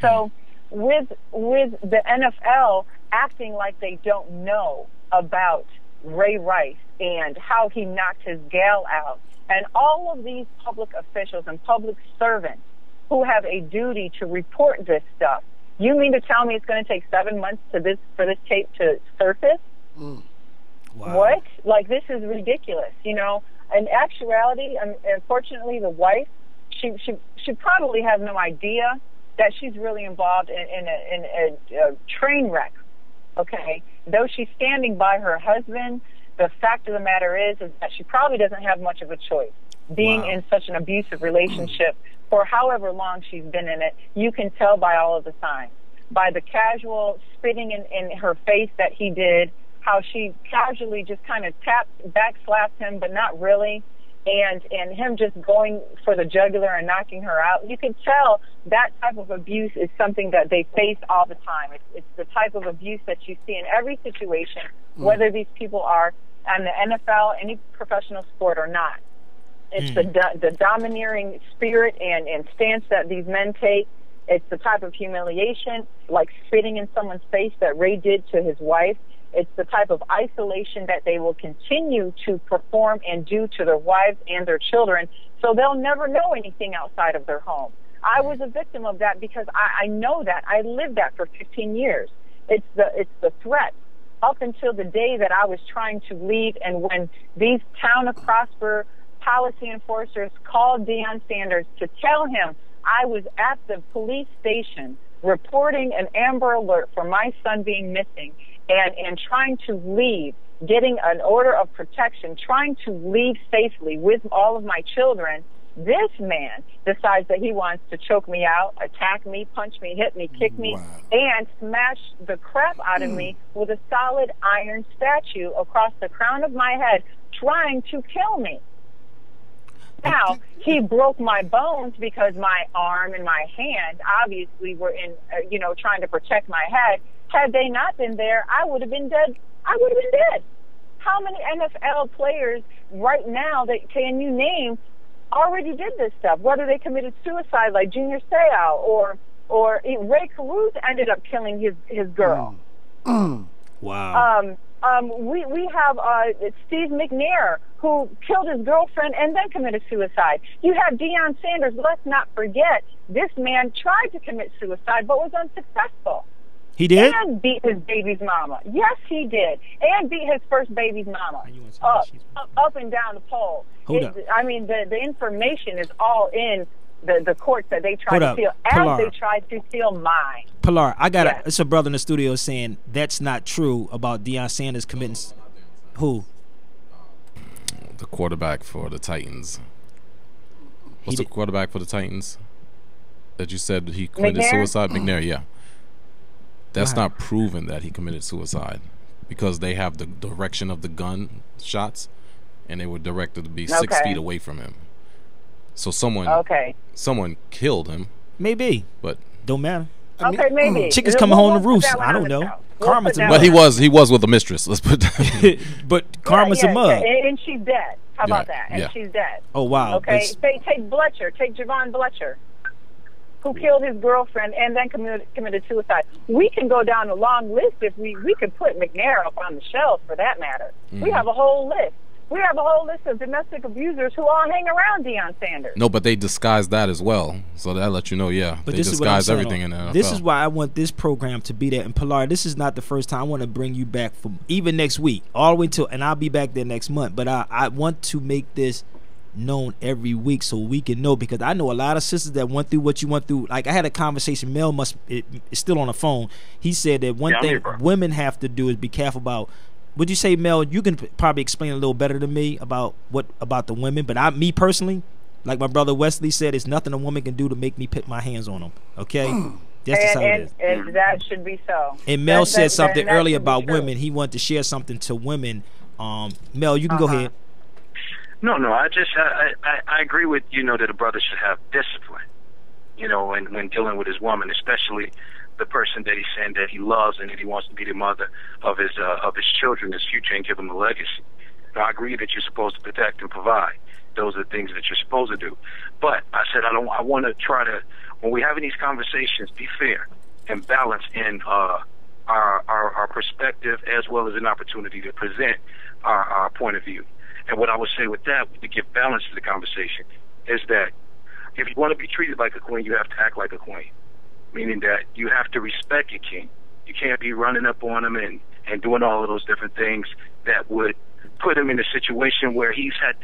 So with the NFL acting like they don't know about Ray Rice and how he knocked his gal out, and all of these public officials and public servants who have a duty to report this stuff, you mean to tell me it's going to take 7 months for this tape to surface? Wow. What? Like, this is ridiculous, In actuality, unfortunately, the wife, she probably has no idea that she's really involved in a train wreck. Okay, though she's standing by her husband, the fact of the matter is that she probably doesn't have much of a choice. Being in such an abusive relationship for however long she's been in it, you can tell by all of the signs. By the casual spitting in her face that he did, how she casually just kind of backslapped him, but not really, and him just going for the jugular and knocking her out. You can tell that type of abuse is something that they face all the time. It's the type of abuse that you see in every situation, whether these people are on the NFL, any professional sport or not. It's the domineering spirit and stance that these men take. It's the type of humiliation, like spitting in someone's face that Ray did to his wife. It's the type of isolation that they will continue to perform and do to their wives and their children, so they'll never know anything outside of their home. I was a victim of that because I know that. I lived that for 15 years. It's the threat up until the day that I was trying to leave, and when these Town of Prosper policy enforcers called Deion Sanders to tell him I was at the police station reporting an Amber Alert for my son being missing, and trying to leave, getting an order of protection, trying to leave safely with all of my children, this man decides that he wants to choke me out, attack me, punch me, hit me, kick me, and smash the crap out of me with a solid iron statue across the crown of my head, trying to kill me. Now, he broke my bones because my arm and my hand obviously were in, trying to protect my head. Had they not been there, I would have been dead. I would have been dead. How many NFL players right now that can you name already did this stuff? Whether they committed suicide like Junior Seau or Ray Caruth ended up killing his girl. Wow. We have Steve McNair, who killed his girlfriend and then committed suicide. You have Deion Sanders. Let's not forget, this man tried to commit suicide but was unsuccessful. He did? And beat his baby's mama. Yes, he did. And beat his first baby's mama. Up and down the pole. I mean, the information is all in the courts that they tried to steal, as they tried to steal mine. Pilar, it's a brother in the studio saying that's not true about Deion Sanders committing. Who? The quarterback for the Titans. What's the quarterback for the Titans that you said he committed suicide? McNair, yeah. That's not proven that he committed suicide because they have the direction of the gun shots, and they were directed to be 6 feet away from him. So someone killed him. Maybe, but don't matter. Maybe. Chicken's coming home to roost. I don't know. Karma's a mug. But he was with a mistress. Let's put that. But karma's a mug. And she's dead. How about that? And she's dead. Oh wow. Okay. Take Bletcher. Take Javon Bletcher, who killed his girlfriend and then committed suicide. We can go down a long list if we could put McNair up on the shelf for that matter. We have a whole list. We have a whole list of domestic abusers who all hang around Deion Sanders. No, but they disguise that as well. So that lets you know, but they disguise everything in the NFL. This is why I want this program to be that. And Pilar, this is not the first time. I want to bring you back for even next week, all the way till, and I'll be back there next month. But I want to make this known every week so we can know, because I know a lot of sisters that went through what you went through. Like I had a conversation, Mel is still on the phone. He said that one thing women have to do is be careful about. Would you say, Mel, you can probably explain a little better than me about the women, but me personally, like my brother Wesley said, it's nothing a woman can do to make me put my hands on them. Okay? That's just how it is. And that should be so. And Mel said something earlier about women. He wanted to share something to women. Mel, you can go ahead. No, I agree with, that a brother should have discipline, when dealing with his woman, especially the person that he's saying that he loves and that he wants to be the mother of his children, his future, and give him a legacy. Now, I agree that you're supposed to protect and provide. Those are the things that you're supposed to do. But I said I want to try to, when we're having these conversations, be fair and balance in our perspective as well as an opportunity to present our point of view. And what I would say with that, to give balance to the conversation, is that if you want to be treated like a queen, you have to act like a queen. Meaning that you have to respect your king. You can't be running up on him and doing all of those different things that would put him in a situation where he has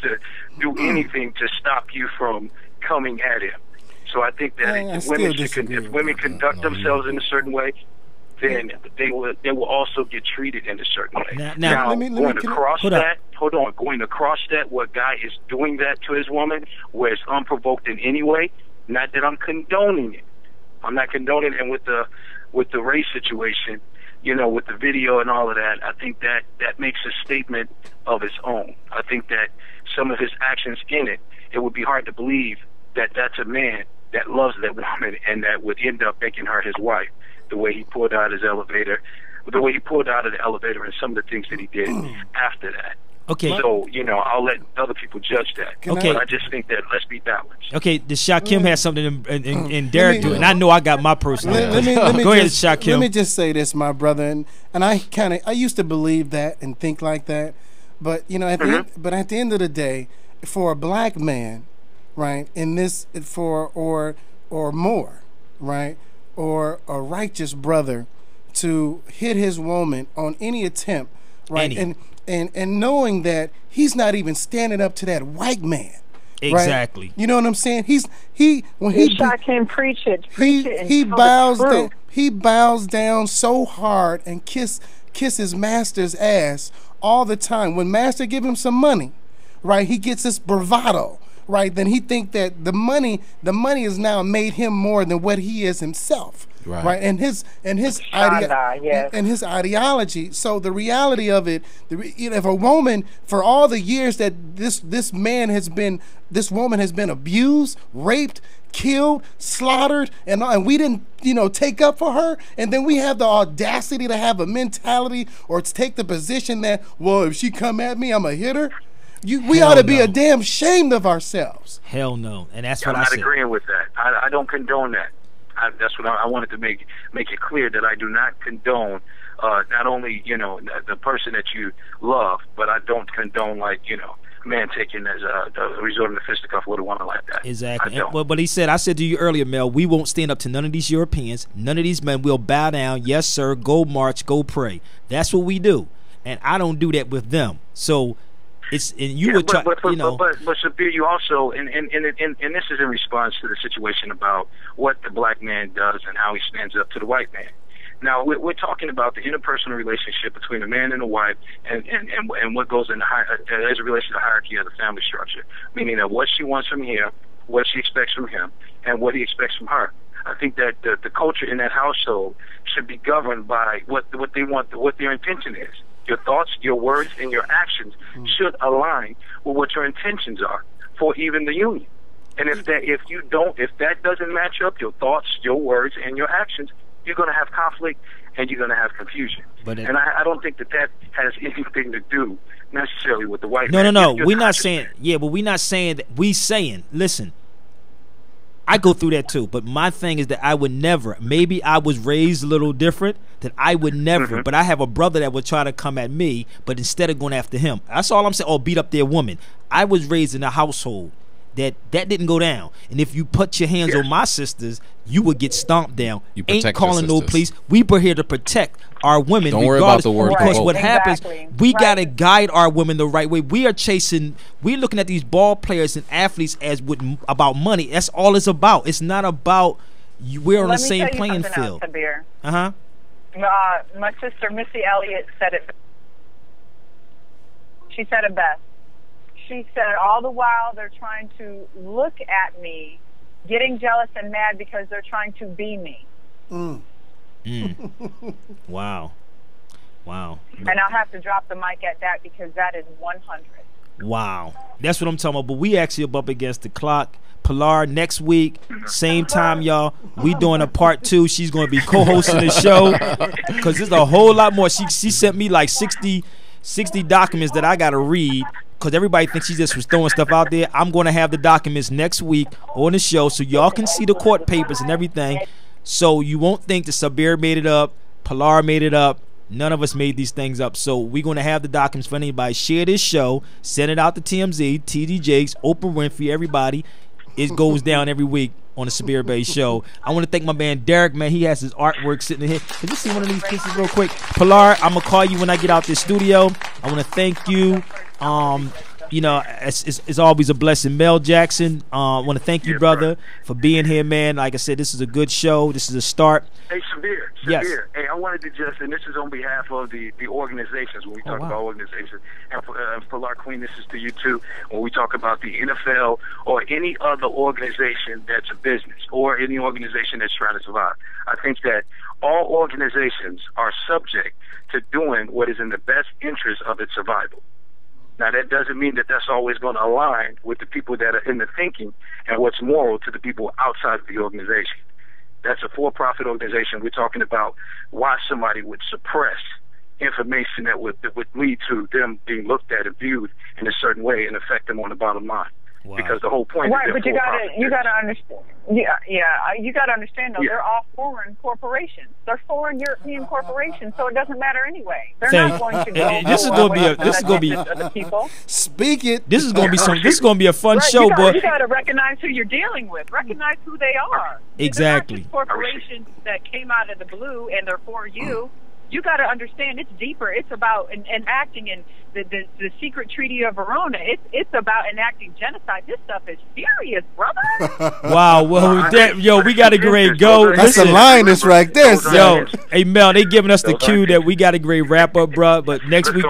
to do anything to stop you from coming at him. So I think that if women conduct themselves in a certain way, then they will also get treated in a certain way. Now going across that, what guy is doing that to his woman, where it's unprovoked in any way, not that I'm condoning it. I'm not condoning it. And with the race situation, you know, with the video and all of that, I think that makes a statement of its own. I think that some of his actions in it, it would be hard to believe that that's a man that loves that woman and that would end up making her his wife. The way he pulled out his elevator, the way he pulled out of the elevator, and some of the things that he did after that. Okay. So, you know, I'll let other people judge that. Okay. But I just think that let's be balanced. Okay, the Shakim has something in Derek do, and I know I got my personal. Let me Go ahead, just, Shakim. Let me just say this, my brother, and I used to believe that and think like that, but you know, at the end of the day, for a black man, right, in this or more, right, or a righteous brother to hit his woman on any attempt, right, and knowing that he's not even standing up to that white man. Exactly. Right? You know what I'm saying? When Shakim, preach it. He bows down so hard and kiss his master's ass all the time. When master give him some money, right, he gets this bravado, right? Then he think that the money has now made him more than what he is himself. Right. And his ideology. So the reality of it, if a woman, for all the years that this woman has been abused, raped, killed, slaughtered, and we didn't, you know, take up for her, and then we have the audacity to have a mentality or to take the position that, well, if she come at me, I'm a hit her. We ought to be a damn ashamed of ourselves. Hell no, and that's what I'm I said. not agreeing with that. I don't condone that. That's what I wanted to make it clear, that I do not condone not only, you know, the person that you love, but I don't condone, like, you know, a man taking as resorting to fisticuff with a woman like that. Exactly. But he said, I said to you earlier, Mel, we won't stand up to none of these Europeans. None of these men will bow down. Yes, sir. Go march. Go pray. That's what we do, and I don't do that with them. So. It's and you would try, but Sabir, you also and this is in response to the situation about what the black man does and how he stands up to the white man. Now we're talking about the interpersonal relationship between a man and a wife, and what goes in as it relates to the hierarchy of the family structure, meaning that what she wants from him, what she expects from him, and what he expects from her. I think that the culture in that household should be governed by what they want, what their intention is. Your thoughts, your words, and your actions should align with what your intentions are for even the union. And if that doesn't match up, your thoughts, your words, and your actions, you're going to have conflict and you're going to have confusion. And I don't think that has anything to do necessarily with the white man. No. We're not saying, but we're not saying that. We saying, listen, I go through that too, but my thing is that I would never, maybe I was raised a little different, that I would never, but I have a brother that would try to come at me, but instead of going after him, that's all I'm saying, or beat up their woman. I was raised in a household that didn't go down, and if you put your hands on my sisters, you would get stomped down. You ain't calling no police. We were here to protect our women. Don't worry about the word. Because what happens, we gotta guide our women the right way. We're looking at these ball players and athletes as about money. That's all it's about. It's not about we're on the same playing field. My sister Missy Elliott said it. She said it best. She said, all the while they're trying to look at me, getting jealous and mad because they're trying to be me. Wow. And I'll have to drop the mic at that because that is 100. Wow. That's what I'm talking about. But we actually up against the clock. Pilar, next week, same time, y'all. We doing a part 2. She's going to be co-hosting the show because there's a whole lot more. She sent me like 60 documents that I got to read. Because everybody thinks she just was throwing stuff out there. I'm going to have the documents next week on the show so y'all can see the court papers and everything. So you won't think that Sabir made it up, Pilar made it up. None of us made these things up. So we're going to have the documents for anybody. Share this show. Send it out to TMZ, TD Jakes, Oprah Winfrey, everybody. It goes down every week on the Sabir Bey Show. I want to thank my man Derek, man. He has his artwork sitting in here. Can you see one of these pieces real quick? Pilar, I'm going to call you when I get out this studio. I want to thank you. you know, it's always a blessing. Mel Jackson, I want to thank you, brother, for being here, man. Like I said, this is a good show. This is a start. Hey, Sabir. Yes. Hey, I wanted to just, and this is on behalf of the organizations, when we talk about organizations, and Pilar Queen, this is to you too, when we talk about the NFL or any other organization that's a business or any organization that's trying to survive. I think that all organizations are subject to doing what is in the best interest of its survival. Now, that doesn't mean that that's always going to align with the people that are in the thinking and what's moral to the people outside of the organization. That's a for-profit organization. We're talking about why somebody would suppress information that would lead to them being looked at and viewed in a certain way and affect them on the bottom line. Wow. Because the whole point right, is but you gotta understand. You gotta understand though. They're all foreign corporations. They're foreign European corporations, so it doesn't matter anyway. They're not going to go. This is gonna be other people. Speak it. This is gonna be This is gonna be a fun show, boy. You gotta recognize who you're dealing with. Recognize who they are. Exactly. They're not just corporations that came out of the blue and they're for you. You got to understand it's deeper. It's about enacting in the secret treaty of Verona. It's about enacting genocide. This stuff is serious, brother. Wow. Well, we got to go. That's a lioness right there. Yo, hey Mel, they giving us the cue that we got a great wrap up, bro. But next week,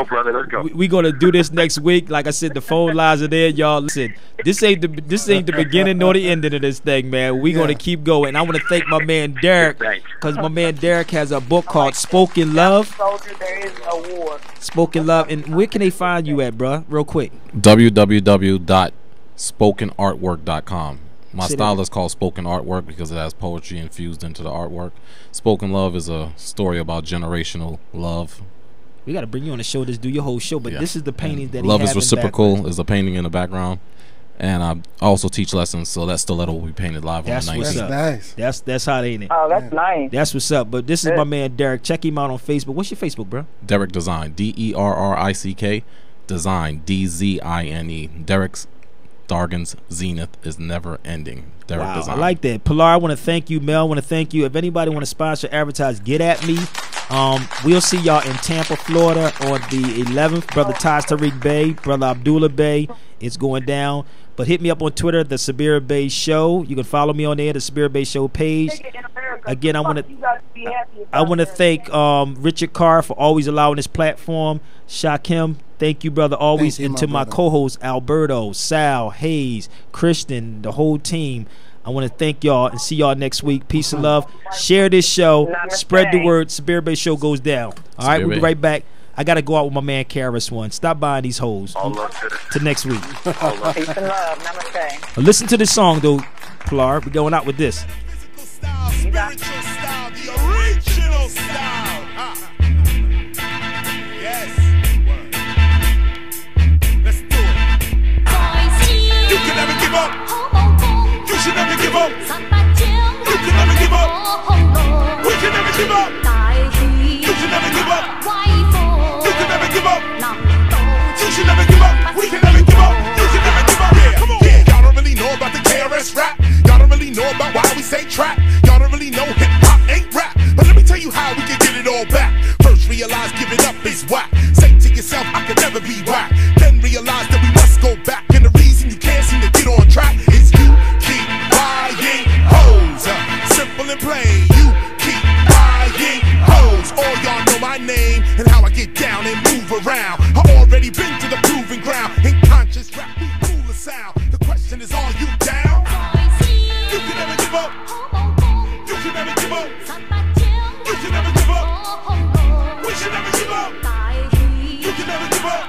we gonna do this next week. Like I said, the phone lines are there, y'all. Listen, this ain't the beginning nor the ending of this thing, man. We gonna keep going. I want to thank my man Derek, because my man Derek has a book called Spoken Love. Soldier, there is a war. Spoken Love. And where can they find you at, bro? Real quick. www.spokenartwork.com. My style is called Spoken Artwork because it has poetry infused into the artwork. Spoken Love is a story about generational love. We got to bring you on the show to do your whole show, but this is the painting that Love is Reciprocal is a painting in the background. And I also teach lessons, so that stiletto will be painted live on the 19th. What's up. Nice. That's hot, ain't it? Oh, that's nice. That's what's up. But this is my man Derek. Check him out on Facebook. What's your Facebook, bro? Derek Design. DERRICK. Design. DZINE. Derek's Dargan's zenith is never ending. Derek Design. I like that. Pilar, I want to thank you. Mel, I want to thank you. If anybody want to sponsor, advertise, get at me. We'll see y'all in Tampa, Florida on the 11th. Brother Taj Tariq Bey, Brother Abdullah Bey. It's going down. But hit me up on Twitter, the Sabir Bey Show. You can follow me on there, the Sabir Bey Show page. Again, I want to thank Richard Carr for always allowing this platform. Shakim, thank you, brother, always. And to my co-hosts, Alberto, Sal, Hayes, Christian, the whole team. I want to thank y'all and see y'all next week. Peace and love. Share this show. Spread the word. Sabir Bey Show goes down. All right, we'll be right back. I got to go out with my man KRS-One. Stop buying these hoes. To next week. Peace and love. Namaste. Listen to this song, though, Pilar. We're going out with this. Spiritual style, the original style. Yes. Let's do it. You can never give up. You should never give up. You can never give up. We can never give up. You should never give up. You can never give up. You should never give up. We can never give up. You can never give up. Yeah, come on. Yeah, y'all don't really know about the KRS rap. Y'all don't really know about why we say trap. Y'all don't really know hip hop ain't rap. But let me tell you how we can get it all back. First realize giving up is whack. Say to yourself, I can never be whack. Then realize that we must go back. And the reason you can't seem to get on track is you keep buying hoes. Simple and plain. You keep buying hoes. All y'all know my name and how I get down and move around. I already been to the proving ground. In conscious rap, we rule the sound. The question is, are you down? You can never give up. You can never give up. You can never give up. We should never give up. You can never give up.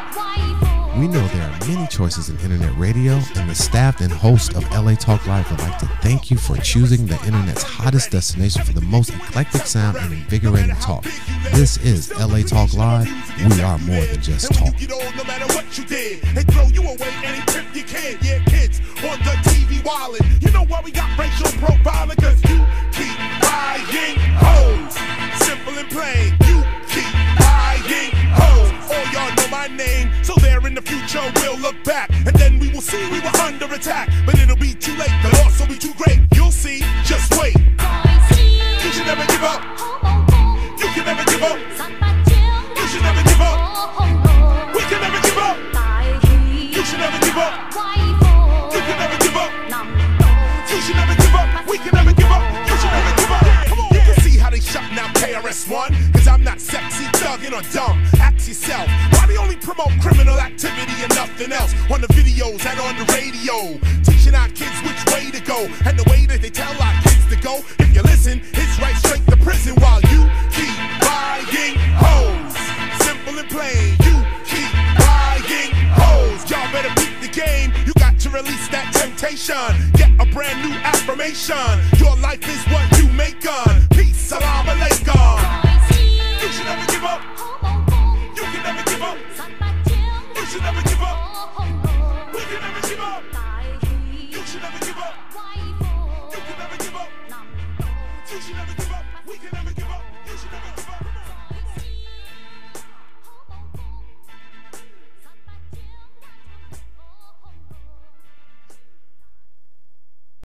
We know there are many choices in internet radio, and the staff and host of LA Talk Live would like to thank you for choosing the internet's hottest destination for the most eclectic sound and invigorating talk. This is LA Talk Live. We are more than just talk. No matter what you did, they throw you away any tip you can. Yeah, kids on the TV wallet. You know why we got racial profiling? Cause you keep buying hoes. Simple and plain. You keep buying hoes. All y'all know my name, so there in the future we'll look back, and then we will see we were under attack. But it'll be too late, the loss will be too great. You'll see, just wait. You should never give up. You can never give up. You should never give up. We can never give up. You should never KRS-One, cause I'm not sexy, thuggin' or dumb. Ask yourself, why we only promote criminal activity and nothing else on the videos and on the radio? Teaching our kids which way to go and the way that they tell our kids to go. If you listen, it's right straight to prison while you keep buying hoes. Simple and plain, you keep buying hoes. Y'all better beat the game. You got to release that temptation. Get a brand new affirmation. Your life is what you make on. Peace, salam alaikum. You should never give up.